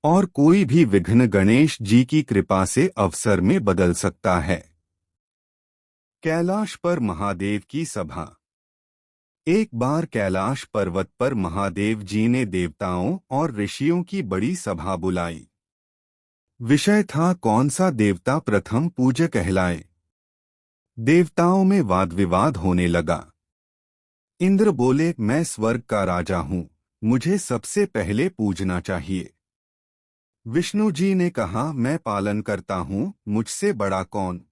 और कोई भी विघ्न गणेश जी की कृपा से अवसर में बदल सकता है। कैलाश पर महादेव की सभा। एक बार कैलाश पर्वत पर महादेव जी ने देवताओं और ऋषियों की बड़ी सभा बुलाई। विषय था कौन सा देवता प्रथम पूज्य कहलाए। देवताओं में वाद विवाद होने लगा। इंद्र बोले, मैं स्वर्ग का राजा हूं, मुझे सबसे पहले पूजना चाहिए। विष्णु जी ने कहा, मैं पालन करता हूं, मुझसे बड़ा कौन।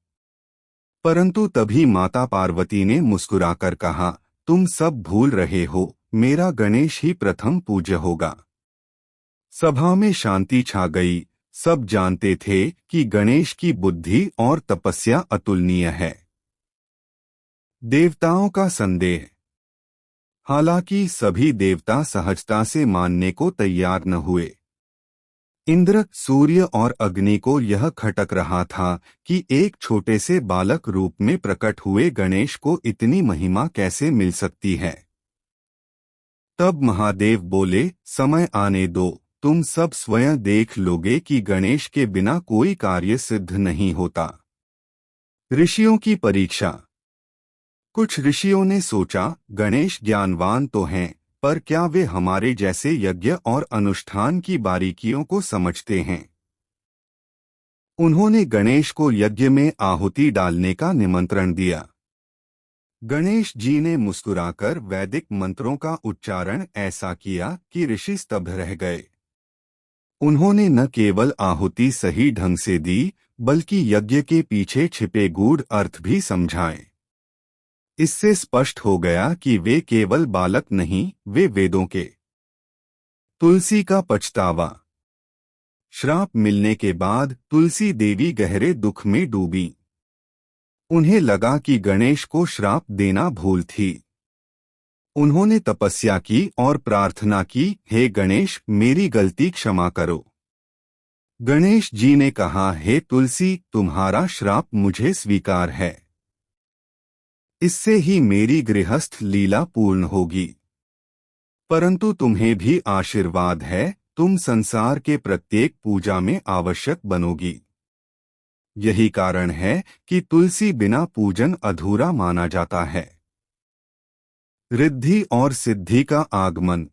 परंतु तभी माता पार्वती ने मुस्कुराकर कहा, तुम सब भूल रहे हो, मेरा गणेश ही प्रथम पूज्य होगा। सभा में शांति छा गई। सब जानते थे कि गणेश की बुद्धि और तपस्या अतुलनीय है। देवताओं का संदेह। हालांकि सभी देवता सहजता से मानने को तैयार न हुए। इंद्र, सूर्य और अग्नि को यह खटक रहा था कि एक छोटे से बालक रूप में प्रकट हुए गणेश को इतनी महिमा कैसे मिल सकती है। तब महादेव बोले, समय आने दो, तुम सब स्वयं देख लोगे कि गणेश के बिना कोई कार्य सिद्ध नहीं होता। ऋषियों की परीक्षा। कुछ ऋषियों ने सोचा, गणेश ज्ञानवान तो हैं, पर क्या वे हमारे जैसे यज्ञ और अनुष्ठान की बारीकियों को समझते हैं। उन्होंने गणेश को यज्ञ में आहुति डालने का निमंत्रण दिया। गणेश जी ने मुस्कुराकर वैदिक मंत्रों का उच्चारण ऐसा किया कि ऋषि स्तब्ध रह गए। उन्होंने न केवल आहुति सही ढंग से दी, बल्कि यज्ञ के पीछे छिपे गूढ़ अर्थ भी समझाए। इससे स्पष्ट हो गया कि वे केवल बालक नहीं, वे वेदों के। तुलसी का पछतावा। श्राप मिलने के बाद तुलसी देवी गहरे दुख में डूबी। उन्हें लगा कि गणेश को श्राप देना भूल थी। उन्होंने तपस्या की और प्रार्थना की, हे गणेश, मेरी गलती क्षमा करो। गणेश जी ने कहा, हे तुलसी, तुम्हारा श्राप मुझे स्वीकार है। इससे ही मेरी गृहस्थ लीला पूर्ण होगी। परंतु तुम्हें भी आशीर्वाद है, तुम संसार के प्रत्येक पूजा में आवश्यक बनोगी। यही कारण है कि तुलसी बिना पूजन अधूरा माना जाता है। रिद्धि और सिद्धि का आगमन।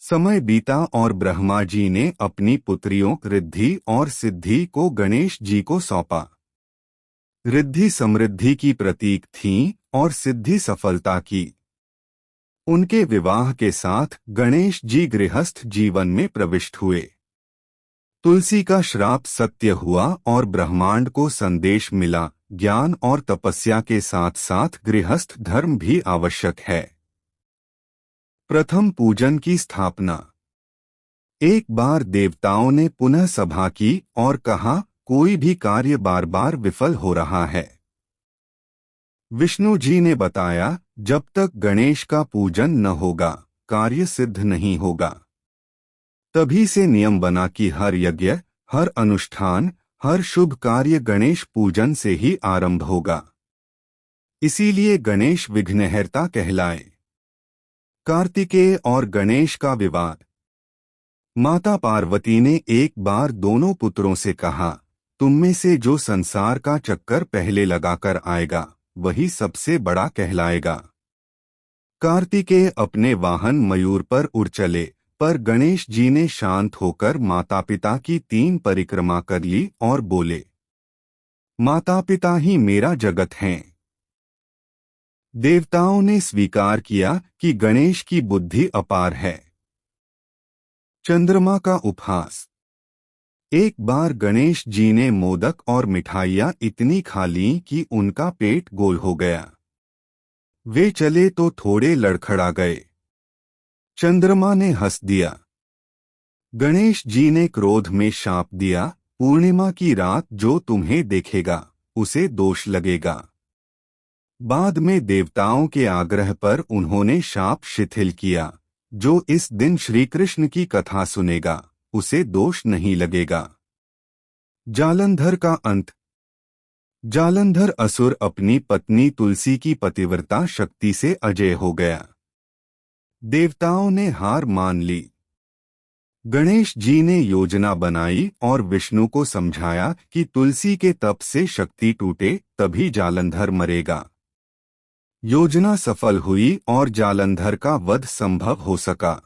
समय बीता और ब्रह्मा जी ने अपनी पुत्रियों रिद्धि और सिद्धि को गणेश जी को सौंपा। रिद्धि समृद्धि की प्रतीक थीं और सिद्धि सफलता की। उनके विवाह के साथ गणेश जी गृहस्थ जीवन में प्रविष्ट हुए। तुलसी का श्राप सत्य हुआ और ब्रह्मांड को संदेश मिला, ज्ञान और तपस्या के साथ साथ गृहस्थ धर्म भी आवश्यक है। प्रथम पूजन की स्थापना। एक बार देवताओं ने पुनः सभा की और कहा, कोई भी कार्य बार बार विफल हो रहा है। विष्णु जी ने बताया, जब तक गणेश का पूजन न होगा कार्य सिद्ध नहीं होगा। तभी से नियम बना कि हर यज्ञ, हर अनुष्ठान, हर शुभ कार्य गणेश पूजन से ही आरंभ होगा। इसीलिए गणेश विघ्नहर्ता कहलाए। कार्तिकेय और गणेश का विवाद। माता पार्वती ने एक बार दोनों पुत्रों से कहा, तुम में से जो संसार का चक्कर पहले लगाकर आएगा वही सबसे बड़ा कहलाएगा। कार्तिकेय अपने वाहन मयूर पर उड़ चले, पर गणेश जी ने शांत होकर माता पिता की 3 परिक्रमा कर ली और बोले, माता पिता ही मेरा जगत हैं। देवताओं ने स्वीकार किया कि गणेश की बुद्धि अपार है। चंद्रमा का उपहास। एक बार गणेश जी ने मोदक और मिठाइयाँ इतनी खा लीं कि उनका पेट गोल हो गया। वे चले तो थोड़े लड़खड़ा गए। चंद्रमा ने हंस दिया। गणेश जी ने क्रोध में शाप दिया, पूर्णिमा की रात जो तुम्हें देखेगा उसे दोष लगेगा। बाद में देवताओं के आग्रह पर उन्होंने शाप शिथिल किया, जो इस दिन श्री कृष्ण की कथा सुनेगा उसे दोष नहीं लगेगा। जालंधर का अंत। जालंधर असुर अपनी पत्नी तुलसी की पतिव्रता शक्ति से अजेय हो गया। देवताओं ने हार मान ली। गणेश जी ने योजना बनाई और विष्णु को समझाया कि तुलसी के तप से शक्ति टूटे तभी जालंधर मरेगा। योजना सफल हुई और जालंधर का वध संभव हो सका।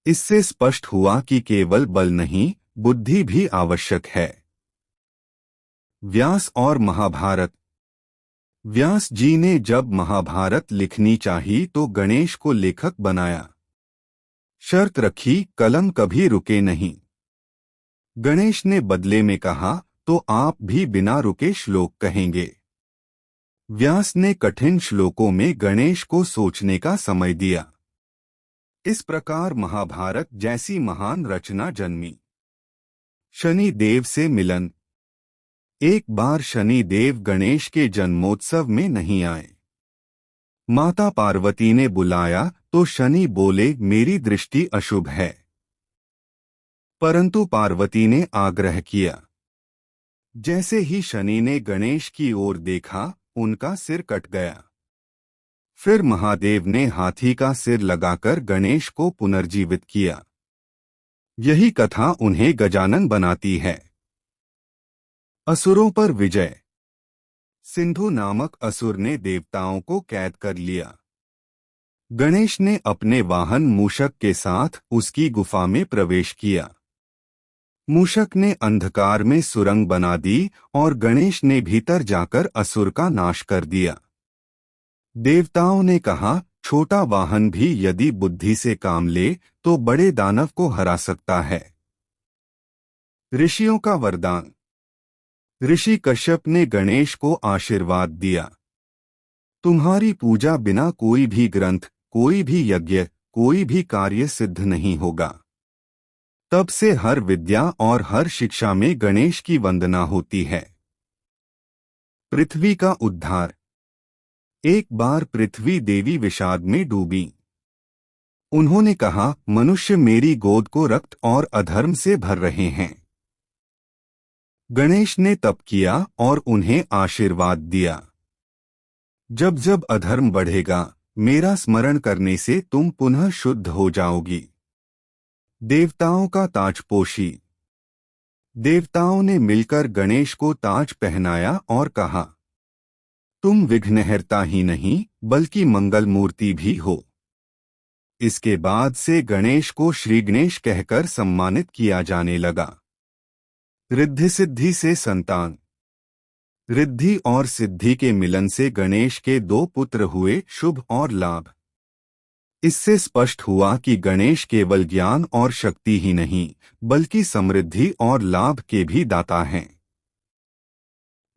इससे स्पष्ट हुआ कि केवल बल नहीं, बुद्धि भी आवश्यक है। व्यास और महाभारत। व्यास जी ने जब महाभारत लिखनी चाही तो गणेश को लेखक बनाया। शर्त रखी, कलम कभी रुके नहीं। गणेश ने बदले में कहा, तो आप भी बिना रुके श्लोक कहेंगे। व्यास ने कठिन श्लोकों में गणेश को सोचने का समय दिया। इस प्रकार महाभारत जैसी महान रचना जन्मी। शनि देव से मिलन। एक बार शनि देव गणेश के जन्मोत्सव में नहीं आए। माता पार्वती ने बुलाया तो शनि बोले, मेरी दृष्टि अशुभ है। परंतु पार्वती ने आग्रह किया। जैसे ही शनि ने गणेश की ओर देखा, उनका सिर कट गया। फिर महादेव ने हाथी का सिर लगाकर गणेश को पुनर्जीवित किया। यही कथा उन्हें गजानन बनाती है। असुरों पर विजय। सिंधु नामक असुर ने देवताओं को कैद कर लिया। गणेश ने अपने वाहन मूषक के साथ उसकी गुफा में प्रवेश किया। मूषक ने अंधकार में सुरंग बना दी और गणेश ने भीतर जाकर असुर का नाश कर दिया। देवताओं ने कहा, छोटा वाहन भी यदि बुद्धि से काम ले तो बड़े दानव को हरा सकता है। ऋषियों का वरदान। ऋषि कश्यप ने गणेश को आशीर्वाद दिया, तुम्हारी पूजा बिना कोई भी ग्रंथ, कोई भी यज्ञ, कोई भी कार्य सिद्ध नहीं होगा। तब से हर विद्या और हर शिक्षा में गणेश की वंदना होती है। पृथ्वी का उद्धार। एक बार पृथ्वी देवी विषाद में डूबी। उन्होंने कहा, मनुष्य मेरी गोद को रक्त और अधर्म से भर रहे हैं। गणेश ने तप किया और उन्हें आशीर्वाद दिया, जब जब अधर्म बढ़ेगा मेरा स्मरण करने से तुम पुनः शुद्ध हो जाओगी। देवताओं का ताजपोशी। देवताओं ने मिलकर गणेश को ताज पहनाया और कहा, तुम विघ्नहर्ता ही नहीं बल्कि मंगल मूर्ति भी हो। इसके बाद से गणेश को श्री गणेश कहकर सम्मानित किया जाने लगा। रिद्धि सिद्धि से संतान। रिद्धि और सिद्धि के मिलन से गणेश के 2 पुत्र हुए, शुभ और लाभ। इससे स्पष्ट हुआ कि गणेश केवल ज्ञान और शक्ति ही नहीं बल्कि समृद्धि और लाभ के भी दाता हैं।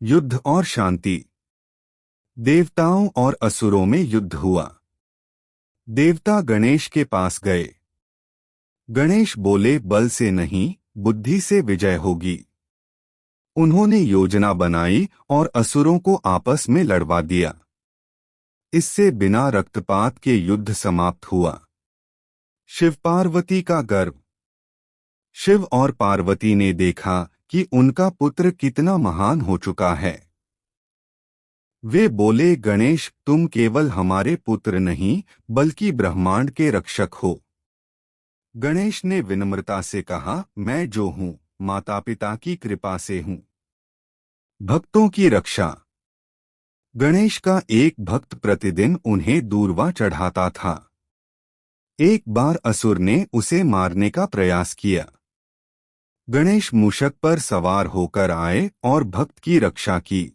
युद्ध और शांति। देवताओं और असुरों में युद्ध हुआ। देवता गणेश के पास गए। गणेश बोले, बल से नहीं बुद्धि से विजय होगी। उन्होंने योजना बनाई और असुरों को आपस में लड़वा दिया। इससे बिना रक्तपात के युद्ध समाप्त हुआ। शिव पार्वती का गर्व। शिव और पार्वती ने देखा कि उनका पुत्र कितना महान हो चुका है। वे बोले, गणेश, तुम केवल हमारे पुत्र नहीं बल्कि ब्रह्मांड के रक्षक हो। गणेश ने विनम्रता से कहा, मैं जो हूँ माता पिता की कृपा से हूँ। भक्तों की रक्षा। गणेश का एक भक्त प्रतिदिन उन्हें दूर्वा चढ़ाता था। एक बार असुर ने उसे मारने का प्रयास किया। गणेश मूषक पर सवार होकर आए और भक्त की रक्षा की।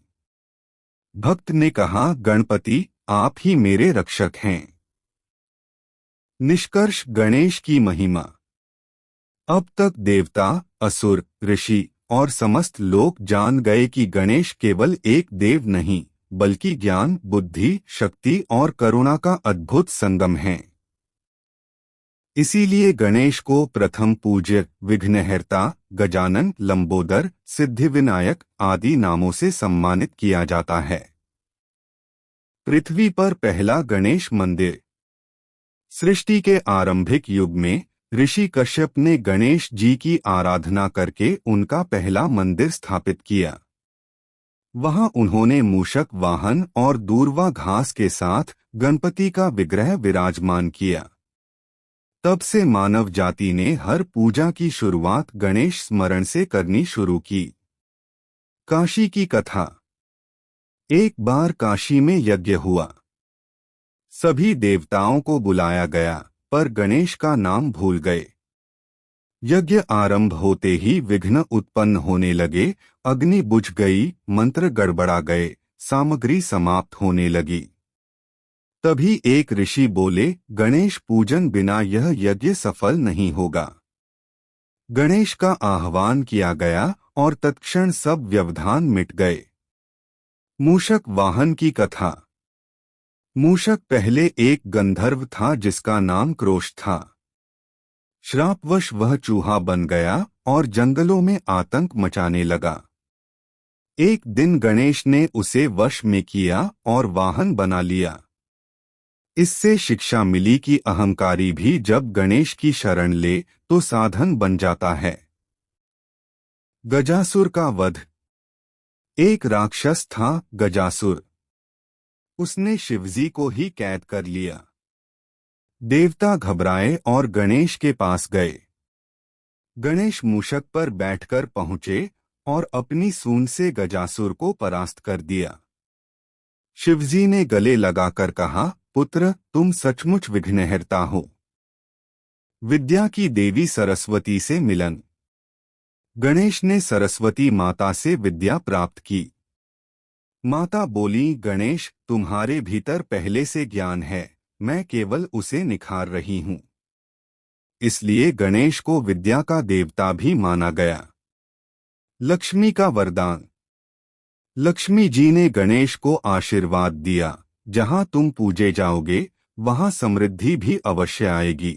भक्त ने कहा, गणपति, आप ही मेरे रक्षक हैं। निष्कर्ष, गणेश की महिमा। अब तक देवता, असुर, ऋषि और समस्त लोग जान गए कि गणेश केवल एक देव नहीं बल्कि ज्ञान, बुद्धि, शक्ति और करुणा का अद्भुत संगम है। इसीलिए गणेश को प्रथम पूज्य, विघ्नहर्ता, गजानन, लंबोदर, सिद्धिविनायक आदि नामों से सम्मानित किया जाता है। पृथ्वी पर पहला गणेश मंदिर। सृष्टि के आरंभिक युग में ऋषि कश्यप ने गणेश जी की आराधना करके उनका पहला मंदिर स्थापित किया। वहां उन्होंने मूषक वाहन और दूर्वा घास के साथ गणपति का विग्रह विराजमान किया। तब से मानव जाति ने हर पूजा की शुरुआत गणेश स्मरण से करनी शुरू की। काशी की कथा। एक बार काशी में यज्ञ हुआ। सभी देवताओं को बुलाया गया, पर गणेश का नाम भूल गए। यज्ञ आरंभ होते ही विघ्न उत्पन्न होने लगे, अग्नि बुझ गई, मंत्र गड़बड़ा गए, सामग्री समाप्त होने लगी। तभी एक ऋषि बोले, गणेश पूजन बिना यह यज्ञ सफल नहीं होगा। गणेश का आह्वान किया गया और तत्क्षण सब व्यवधान मिट गए। मूषक वाहन की कथा। मूषक पहले एक गंधर्व था जिसका नाम क्रोश था। श्रापवश वह चूहा बन गया और जंगलों में आतंक मचाने लगा। एक दिन गणेश ने उसे वश में किया और वाहन बना लिया। इससे शिक्षा मिली कि अहंकारी भी जब गणेश की शरण ले तो साधन बन जाता है। गजासुर का वध। एक राक्षस था गजासुर। उसने शिवजी को ही कैद कर लिया। देवता घबराए और गणेश के पास गए। गणेश मूषक पर बैठकर पहुंचे और अपनी सूंड से गजासुर को परास्त कर दिया। शिवजी ने गले लगाकर कहा, पुत्र, तुम सचमुच विघ्नहर्ता हो। विद्या की देवी सरस्वती से मिलन। गणेश ने सरस्वती माता से विद्या प्राप्त की। माता बोली, गणेश, तुम्हारे भीतर पहले से ज्ञान है, मैं केवल उसे निखार रही हूँ। इसलिए गणेश को विद्या का देवता भी माना गया। लक्ष्मी का वरदान। लक्ष्मी जी ने गणेश को आशीर्वाद दिया, जहाँ तुम पूजे जाओगे वहाँ समृद्धि भी अवश्य आएगी।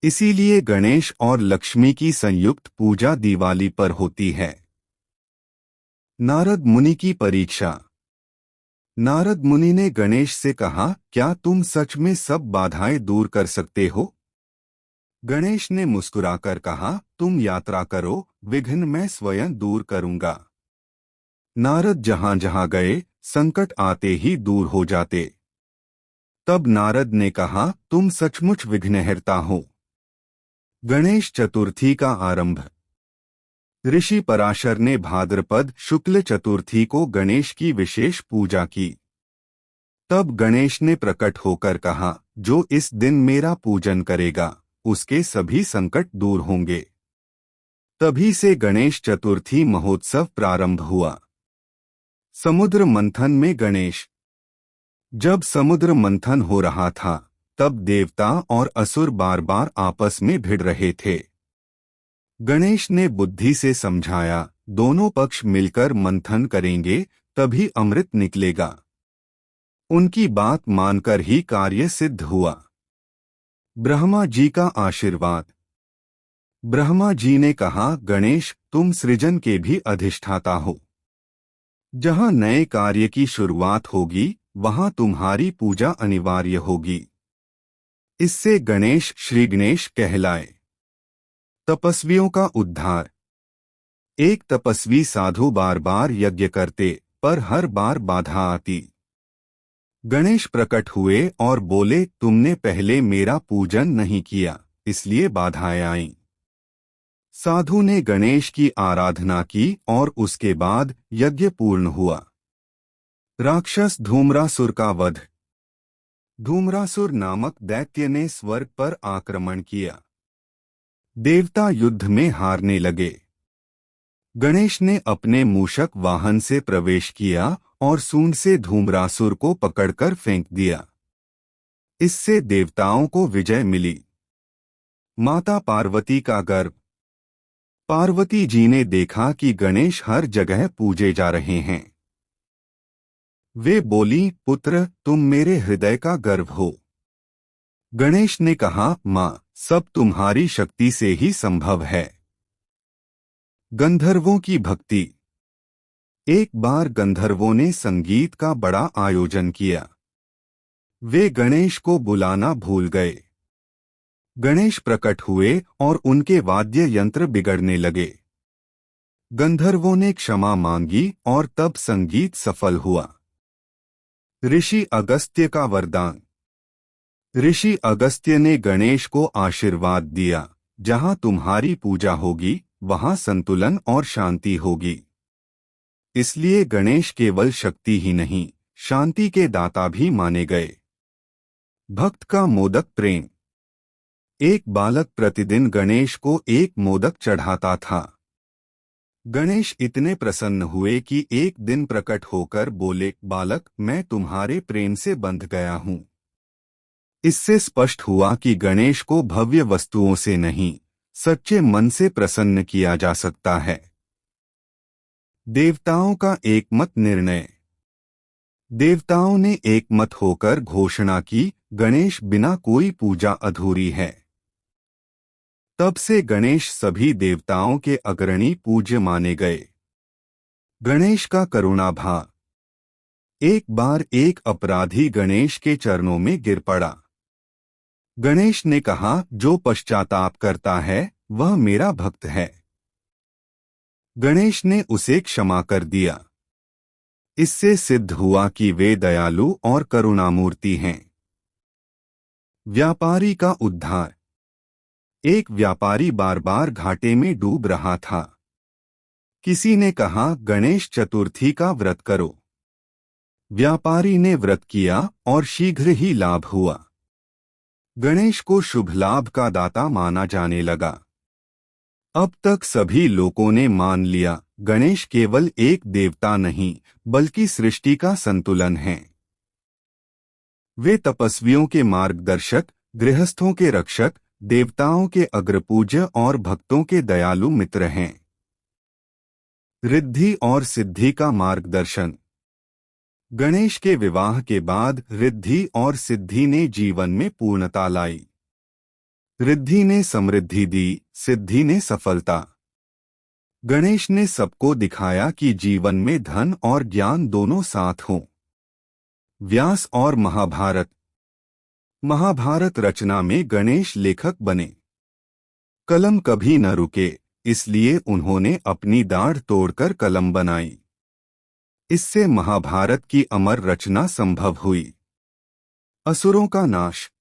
इसीलिए गणेश और लक्ष्मी की संयुक्त पूजा दिवाली पर होती है। नारद मुनि की परीक्षा। नारद मुनि ने गणेश से कहा, क्या तुम सच में सब बाधाएं दूर कर सकते हो? गणेश ने मुस्कुराकर कहा, तुम यात्रा करो, विघ्न मैं स्वयं दूर करूंगा। नारद जहां जहां गए संकट आते ही दूर हो जाते। तब नारद ने कहा, तुम सचमुच विघ्नहर्ता हो। गणेश चतुर्थी का आरंभ। ऋषि पराशर ने भाद्रपद शुक्ल चतुर्थी को गणेश की विशेष पूजा की। तब गणेश ने प्रकट होकर कहा, जो इस दिन मेरा पूजन करेगा उसके सभी संकट दूर होंगे। तभी से गणेश चतुर्थी महोत्सव प्रारंभ हुआ। समुद्र मंथन में गणेश। जब समुद्र मंथन हो रहा था तब देवता और असुर बार बार आपस में भिड़ रहे थे। गणेश ने बुद्धि से समझाया, दोनों पक्ष मिलकर मंथन करेंगे तभी अमृत निकलेगा। उनकी बात मानकर ही कार्य सिद्ध हुआ। ब्रह्मा जी का आशीर्वाद। ब्रह्मा जी ने कहा, गणेश, तुम सृजन के भी अधिष्ठाता हो। जहां नए कार्य की शुरुआत होगी, वहां तुम्हारी पूजा अनिवार्य होगी। इससे गणेश श्री गणेश कहलाए। तपस्वियों का उद्धार। एक तपस्वी साधु बार बार यज्ञ करते, पर हर बार बाधा आती। गणेश प्रकट हुए और बोले, तुमने पहले मेरा पूजन नहीं किया, इसलिए बाधाएं आईं। साधु ने गणेश की आराधना की और उसके बाद यज्ञ पूर्ण हुआ। राक्षस धूम्रासुर का वध। धूम्रासुर नामक दैत्य ने स्वर्ग पर आक्रमण किया। देवता युद्ध में हारने लगे। गणेश ने अपने मूषक वाहन से प्रवेश किया और सूंड से धूम्रासुर को पकड़कर फेंक दिया। इससे देवताओं को विजय मिली। माता पार्वती का गर्भ। पार्वती जी ने देखा कि गणेश हर जगह पूजे जा रहे हैं। वे बोली, पुत्र, तुम मेरे हृदय का गर्भ हो। गणेश ने कहा, माँ, सब तुम्हारी शक्ति से ही संभव है। गंधर्वों की भक्ति। एक बार गंधर्वों ने संगीत का बड़ा आयोजन किया। वे गणेश को बुलाना भूल गए। गणेश प्रकट हुए और उनके वाद्य यंत्र बिगड़ने लगे। गंधर्वों ने क्षमा मांगी और तब संगीत सफल हुआ। ऋषि अगस्त्य का वरदान। ऋषि अगस्त्य ने गणेश को आशीर्वाद दिया, जहां तुम्हारी पूजा होगी, वहां संतुलन और शांति होगी। इसलिए गणेश केवल शक्ति ही नहीं, शांति के दाता भी माने गए। भक्त का मोदक प्रेम। एक बालक प्रतिदिन गणेश को एक मोदक चढ़ाता था। गणेश इतने प्रसन्न हुए कि एक दिन प्रकट होकर बोले, बालक, मैं तुम्हारे प्रेम से बंध गया हूं। इससे स्पष्ट हुआ कि गणेश को भव्य वस्तुओं से नहीं, सच्चे मन से प्रसन्न किया जा सकता है। देवताओं का एकमत निर्णय। देवताओं ने एकमत होकर घोषणा की, गणेश बिना कोई पूजा अधूरी है। तब से गणेश सभी देवताओं के अग्रणी पूज्य माने गए। गणेश का करुणा भाव। एक बार एक अपराधी गणेश के चरणों में गिर पड़ा। गणेश ने कहा, जो पश्चाताप करता है, वह मेरा भक्त है। गणेश ने उसे क्षमा कर दिया। इससे सिद्ध हुआ कि वे दयालु और करुणामूर्ति हैं। व्यापारी का उद्धार। एक व्यापारी बार बार घाटे में डूब रहा था। किसी ने कहा, गणेश चतुर्थी का व्रत करो। व्यापारी ने व्रत किया और शीघ्र ही लाभ हुआ। गणेश को शुभ लाभ का दाता माना जाने लगा। अब तक सभी लोगों ने मान लिया, गणेश केवल एक देवता नहीं, बल्कि सृष्टि का संतुलन है। वे तपस्वियों के मार्गदर्शक, गृहस्थों के रक्षक, देवताओं के अग्रपूज्य और भक्तों के दयालु मित्र हैं। रिद्धि और सिद्धि का मार्गदर्शन। गणेश के विवाह के बाद रिद्धि और सिद्धि ने जीवन में पूर्णता लाई। रिद्धि ने समृद्धि दी, सिद्धि ने सफलता। गणेश ने सबको दिखाया कि जीवन में धन और ज्ञान दोनों साथ हों। व्यास और महाभारत। महाभारत रचना में गणेश लेखक बने। कलम कभी न रुके, इसलिए उन्होंने अपनी दाढ़ तोड़कर कलम बनाई। इससे महाभारत की अमर रचना संभव हुई। असुरों का नाश।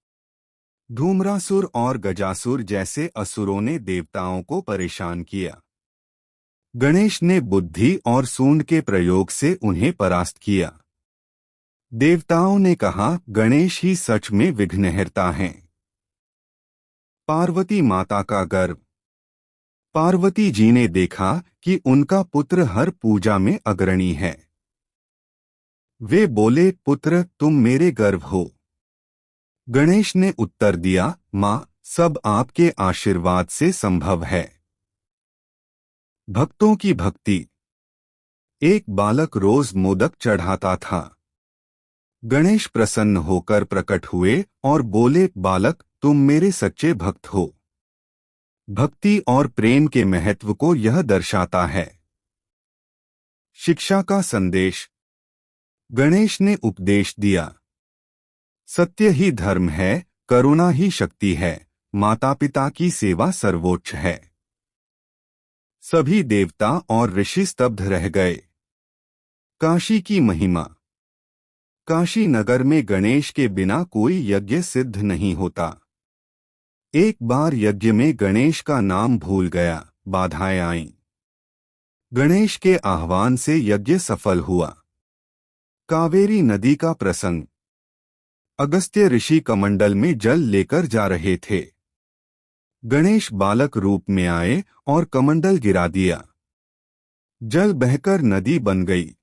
धूम्रासुर और गजासुर जैसे असुरों ने देवताओं को परेशान किया। गणेश ने बुद्धि और सूंड के प्रयोग से उन्हें परास्त किया। देवताओं ने कहा, गणेश ही सच में विघ्नहर्ता हैं। पार्वती माता का गर्व। पार्वती जी ने देखा कि उनका पुत्र हर पूजा में अग्रणी है। वे बोले, पुत्र, तुम मेरे गर्व हो। गणेश ने उत्तर दिया, माँ, सब आपके आशीर्वाद से संभव है। भक्तों की भक्ति। एक बालक रोज मोदक चढ़ाता था। गणेश प्रसन्न होकर प्रकट हुए और बोले, बालक, तुम मेरे सच्चे भक्त हो। भक्ति और प्रेम के महत्व को यह दर्शाता है। शिक्षा का संदेश। गणेश ने उपदेश दिया, सत्य ही धर्म है, करुणा ही शक्ति है, माता पिता की सेवा सर्वोच्च है। सभी देवता और ऋषि स्तब्ध रह गए। काशी की महिमा। काशी नगर में गणेश के बिना कोई यज्ञ सिद्ध नहीं होता। एक बार यज्ञ में गणेश का नाम भूल गया, बाधाएं आईं। गणेश के आह्वान से यज्ञ सफल हुआ। कावेरी नदी का प्रसंग। अगस्त्य ऋषि कमंडल में जल लेकर जा रहे थे। गणेश बालक रूप में आए और कमंडल गिरा दिया। जल बहकर नदी बन गई।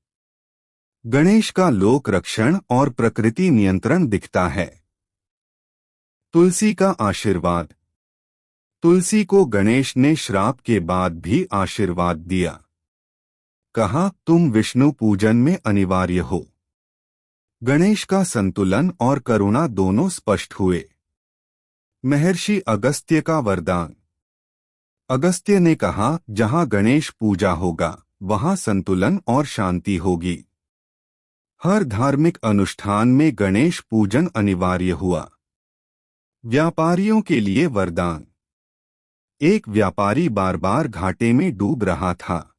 गणेश का लोक रक्षण और प्रकृति नियंत्रण दिखता है। तुलसी का आशीर्वाद। तुलसी को गणेश ने श्राप के बाद भी आशीर्वाद दिया। कहा, तुम विष्णु पूजन में अनिवार्य हो। गणेश का संतुलन और करुणा दोनों स्पष्ट हुए। महर्षि अगस्त्य का वरदान। अगस्त्य ने कहा, जहां गणेश पूजा होगा वहां संतुलन और शांति होगी। हर धार्मिक अनुष्ठान में गणेश पूजन अनिवार्य हुआ। व्यापारियों के लिए वरदान। एक व्यापारी बार बार घाटे में डूब रहा था।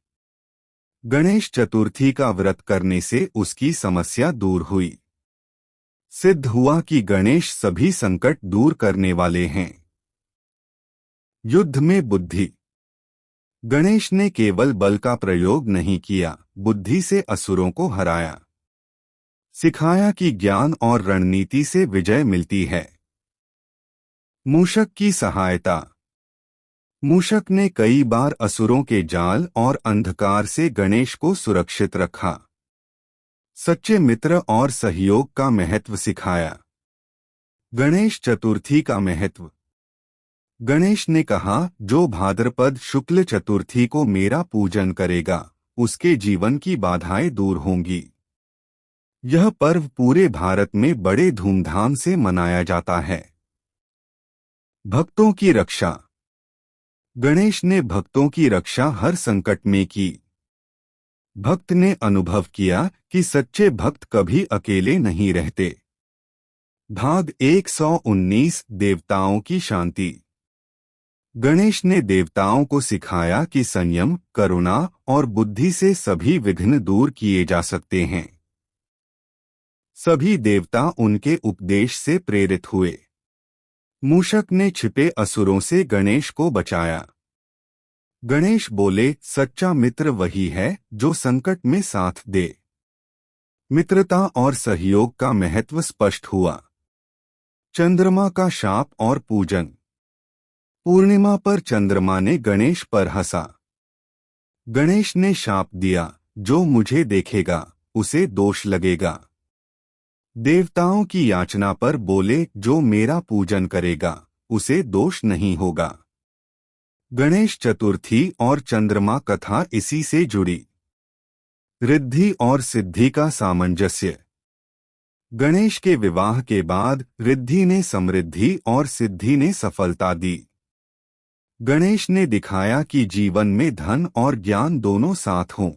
गणेश चतुर्थी का व्रत करने से उसकी समस्या दूर हुई। सिद्ध हुआ कि गणेश सभी संकट दूर करने वाले हैं। युद्ध में बुद्धि। गणेश ने केवल बल का प्रयोग नहीं किया, बुद्धि से असुरों को हराया। सिखाया कि ज्ञान और रणनीति से विजय मिलती है। मूषक की सहायता। मूषक ने कई बार असुरों के जाल और अंधकार से गणेश को सुरक्षित रखा। सच्चे मित्र और सहयोग का महत्व सिखाया। गणेश चतुर्थी का महत्व। गणेश ने कहा, जो भाद्रपद शुक्ल चतुर्थी को मेरा पूजन करेगा उसके जीवन की बाधाएं दूर होंगी। यह पर्व पूरे भारत में बड़े धूमधाम से मनाया जाता है। भक्तों की रक्षा। गणेश ने भक्तों की रक्षा हर संकट में की। भक्त ने अनुभव किया कि सच्चे भक्त कभी अकेले नहीं रहते। भाग 119 देवताओं की शांति। गणेश ने देवताओं को सिखाया कि संयम, करुणा और बुद्धि से सभी विघ्न दूर किए जा सकते हैं। सभी देवता उनके उपदेश से प्रेरित हुए। मूषक ने छिपे असुरों से गणेश को बचाया। गणेश बोले, सच्चा मित्र वही है जो संकट में साथ दे। मित्रता और सहयोग का महत्व स्पष्ट हुआ। चंद्रमा का शाप और पूजन। पूर्णिमा पर चंद्रमा ने गणेश पर हंसा। गणेश ने शाप दिया, जो मुझे देखेगा उसे दोष लगेगा। देवताओं की याचना पर बोले, जो मेरा पूजन करेगा उसे दोष नहीं होगा। गणेश चतुर्थी और चंद्रमा कथा इसी से जुड़ी। रिद्धि और सिद्धि का सामंजस्य। गणेश के विवाह के बाद रिद्धि ने समृद्धि और सिद्धि ने सफलता दी। गणेश ने दिखाया कि जीवन में धन और ज्ञान दोनों साथ हों।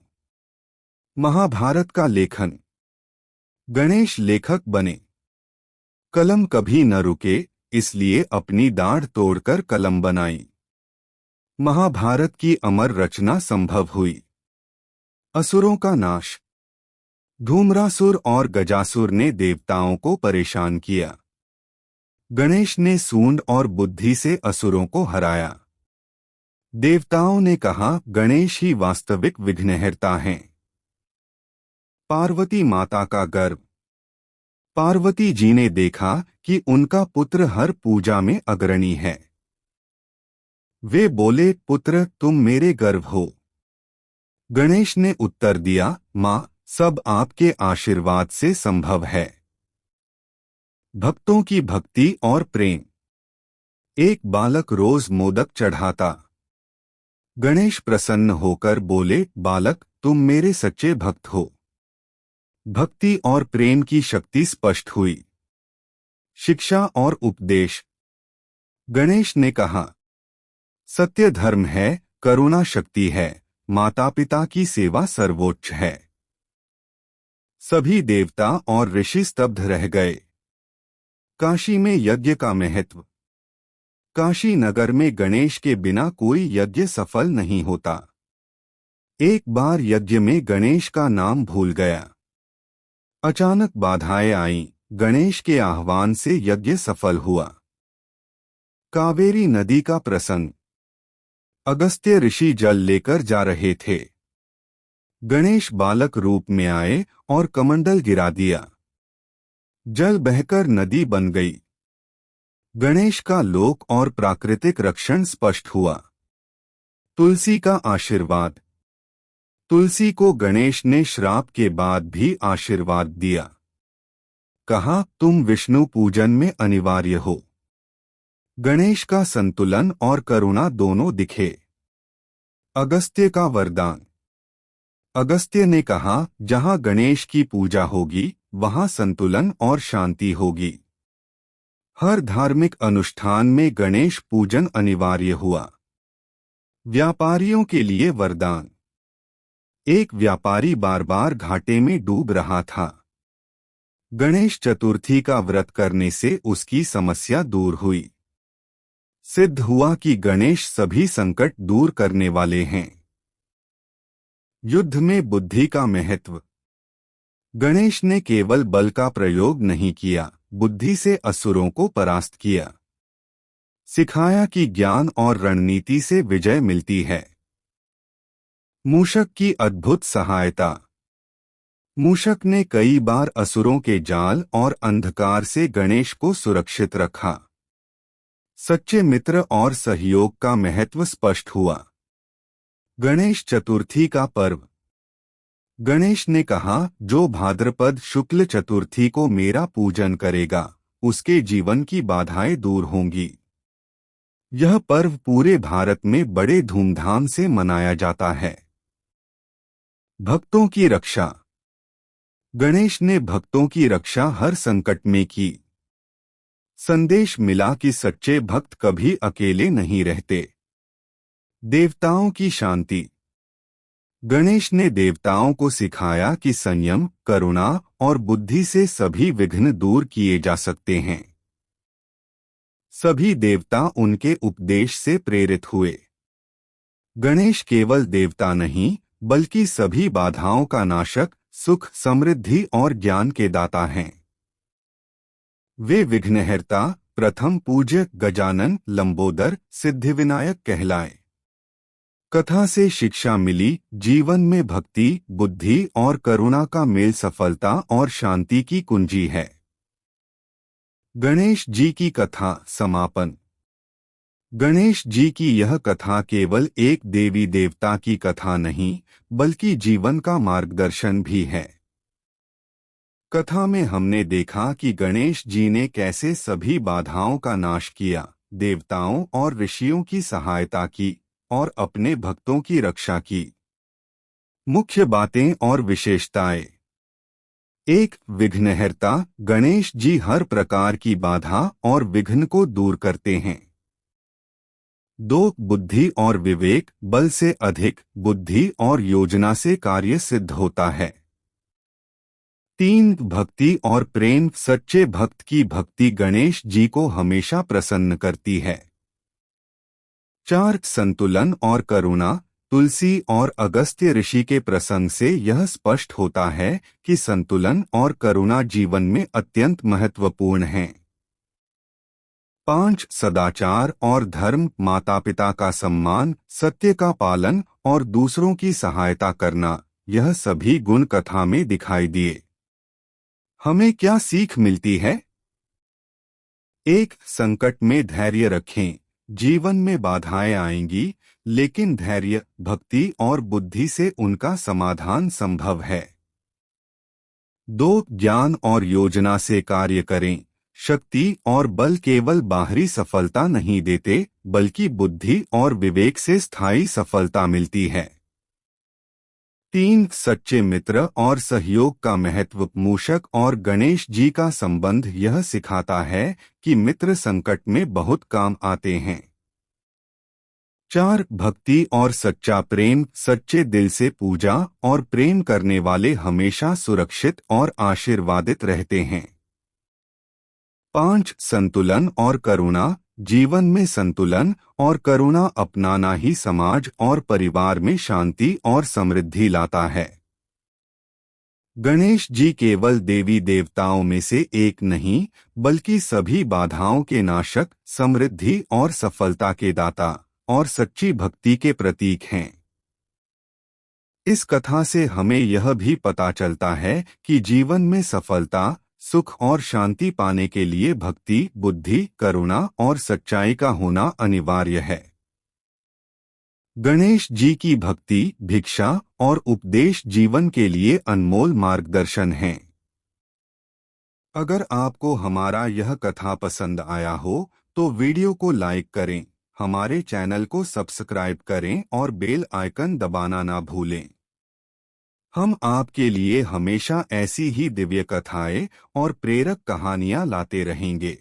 महाभारत का लेखन। गणेश लेखक बने। कलम कभी न रुके, इसलिए अपनी दाढ़ तोड़कर कलम बनाई। महाभारत की अमर रचना संभव हुई। असुरों का नाश। धूम्रासुर और गजासुर ने देवताओं को परेशान किया। गणेश ने सूंड और बुद्धि से असुरों को हराया। देवताओं ने कहा, गणेश ही वास्तविक विघ्नहर्ता हैं। पार्वती माता का गर्व। पार्वती जी ने देखा कि उनका पुत्र हर पूजा में अग्रणी है। वे बोले, पुत्र तुम मेरे गर्व हो। गणेश ने उत्तर दिया, माँ, सब आपके आशीर्वाद से संभव है। भक्तों की भक्ति और प्रेम। एक बालक रोज मोदक चढ़ाता। गणेश प्रसन्न होकर बोले, बालक तुम मेरे सच्चे भक्त हो। भक्ति और प्रेम की शक्ति स्पष्ट हुई। शिक्षा और उपदेश। गणेश ने कहा, सत्य धर्म है, करुणा शक्ति है, माता पिता की सेवा सर्वोच्च है। सभी देवता और ऋषि स्तब्ध रह गए। काशी में यज्ञ का महत्व। काशी नगर में गणेश के बिना कोई यज्ञ सफल नहीं होता। एक बार यज्ञ में गणेश का नाम भूल गया। अचानक बाधाएं आईं, गणेश के आह्वान से यज्ञ सफल हुआ। कावेरी नदी का प्रसंग। अगस्त्य ऋषि जल लेकर जा रहे थे। गणेश बालक रूप में आए और कमंडल गिरा दिया। जल बहकर नदी बन गई। गणेश का लोक और प्राकृतिक रक्षण स्पष्ट हुआ। तुलसी का आशीर्वाद। तुलसी को गणेश ने श्राप के बाद भी आशीर्वाद दिया। कहा, तुम विष्णु पूजन में अनिवार्य हो। गणेश का संतुलन और करुणा दोनों दिखे। अगस्त्य का वरदान। अगस्त्य ने कहा, जहां गणेश की पूजा होगी वहां संतुलन और शांति होगी। हर धार्मिक अनुष्ठान में गणेश पूजन अनिवार्य हुआ। व्यापारियों के लिए वरदान। एक व्यापारी बार बार घाटे में डूब रहा था। गणेश चतुर्थी का व्रत करने से उसकी समस्या दूर हुई। सिद्ध हुआ कि गणेश सभी संकट दूर करने वाले हैं। युद्ध में बुद्धि का महत्व। गणेश ने केवल बल का प्रयोग नहीं किया, बुद्धि से असुरों को परास्त किया। सिखाया कि ज्ञान और रणनीति से विजय मिलती है। मूषक की अद्भुत सहायता। मूषक ने कई बार असुरों के जाल और अंधकार से गणेश को सुरक्षित रखा। सच्चे मित्र और सहयोग का महत्व स्पष्ट हुआ। गणेश चतुर्थी का पर्व। गणेश ने कहा, जो भाद्रपद शुक्ल चतुर्थी को मेरा पूजन करेगा उसके जीवन की बाधाएं दूर होंगी। यह पर्व पूरे भारत में बड़े धूमधाम से मनाया जाता है। भक्तों की रक्षा। गणेश ने भक्तों की रक्षा हर संकट में की। संदेश मिला कि सच्चे भक्त कभी अकेले नहीं रहते। देवताओं की शांति। गणेश ने देवताओं को सिखाया कि संयम, करुणा और बुद्धि से सभी विघ्न दूर किए जा सकते हैं। सभी देवता उनके उपदेश से प्रेरित हुए। गणेश केवल देवता नहीं बल्कि सभी बाधाओं का नाशक, सुख, समृद्धि और ज्ञान के दाता हैं। वे विघ्नहर्ता, प्रथम पूज्य गजानन, लंबोदर, सिद्धिविनायक कहलाए। कथा से शिक्षा मिली, जीवन में भक्ति, बुद्धि और करुणा का मेल सफलता और शांति की कुंजी है। गणेश जी की कथा समापन। गणेश जी की यह कथा केवल एक देवी देवता की कथा नहीं बल्कि जीवन का मार्गदर्शन भी है। कथा में हमने देखा कि गणेश जी ने कैसे सभी बाधाओं का नाश किया, देवताओं और ऋषियों की सहायता की और अपने भक्तों की रक्षा की। मुख्य बातें और विशेषताएं। 1. विघ्नहर्ता। गणेश जी हर प्रकार की बाधा और विघ्न को दूर करते हैं। 2. बुद्धि और विवेक। बल से अधिक बुद्धि और योजना से कार्य सिद्ध होता है। 3. भक्ति और प्रेम। सच्चे भक्त की भक्ति गणेश जी को हमेशा प्रसन्न करती है। 4. संतुलन और करुणा। तुलसी और अगस्त्य ऋषि के प्रसंग से यह स्पष्ट होता है कि संतुलन और करुणा जीवन में अत्यंत महत्वपूर्ण हैं। 5. सदाचार और धर्म। माता पिता का सम्मान, सत्य का पालन और दूसरों की सहायता करना, यह सभी गुण कथा में दिखाई दिए। हमें क्या सीख मिलती है? 1. संकट में धैर्य रखें। जीवन में बाधाएं आएंगी, लेकिन धैर्य, भक्ति और बुद्धि से उनका समाधान संभव है। 2. ज्ञान और योजना से कार्य करें। शक्ति और बल केवल बाहरी सफलता नहीं देते, बल्कि बुद्धि और विवेक से स्थायी सफलता मिलती है। 3. सच्चे मित्र और सहयोग का महत्व। मूषक और गणेश जी का संबंध यह सिखाता है कि मित्र संकट में बहुत काम आते हैं। 4. भक्ति और सच्चा प्रेम। सच्चे दिल से पूजा और प्रेम करने वाले हमेशा सुरक्षित और आशीर्वादित रहते हैं। 5. संतुलन और करुणा। जीवन में संतुलन और करुणा अपनाना ही समाज और परिवार में शांति और समृद्धि लाता है। गणेश जी केवल देवी देवताओं में से एक नहीं, बल्कि सभी बाधाओं के नाशक, समृद्धि और सफलता के दाता और सच्ची भक्ति के प्रतीक हैं। इस कथा से हमें यह भी पता चलता है कि जीवन में सफलता, सुख और शांति पाने के लिए भक्ति, बुद्धि, करुणा और सच्चाई का होना अनिवार्य है। गणेश जी की भक्ति, भिक्षा और उपदेश जीवन के लिए अनमोल मार्गदर्शन हैं। अगर आपको हमारा यह कथा पसंद आया हो तो वीडियो को लाइक करें, हमारे चैनल को सब्सक्राइब करें और बेल आइकन दबाना ना भूलें। हम आपके लिए हमेशा ऐसी ही दिव्य कथाएं और प्रेरक कहानियां लाते रहेंगे।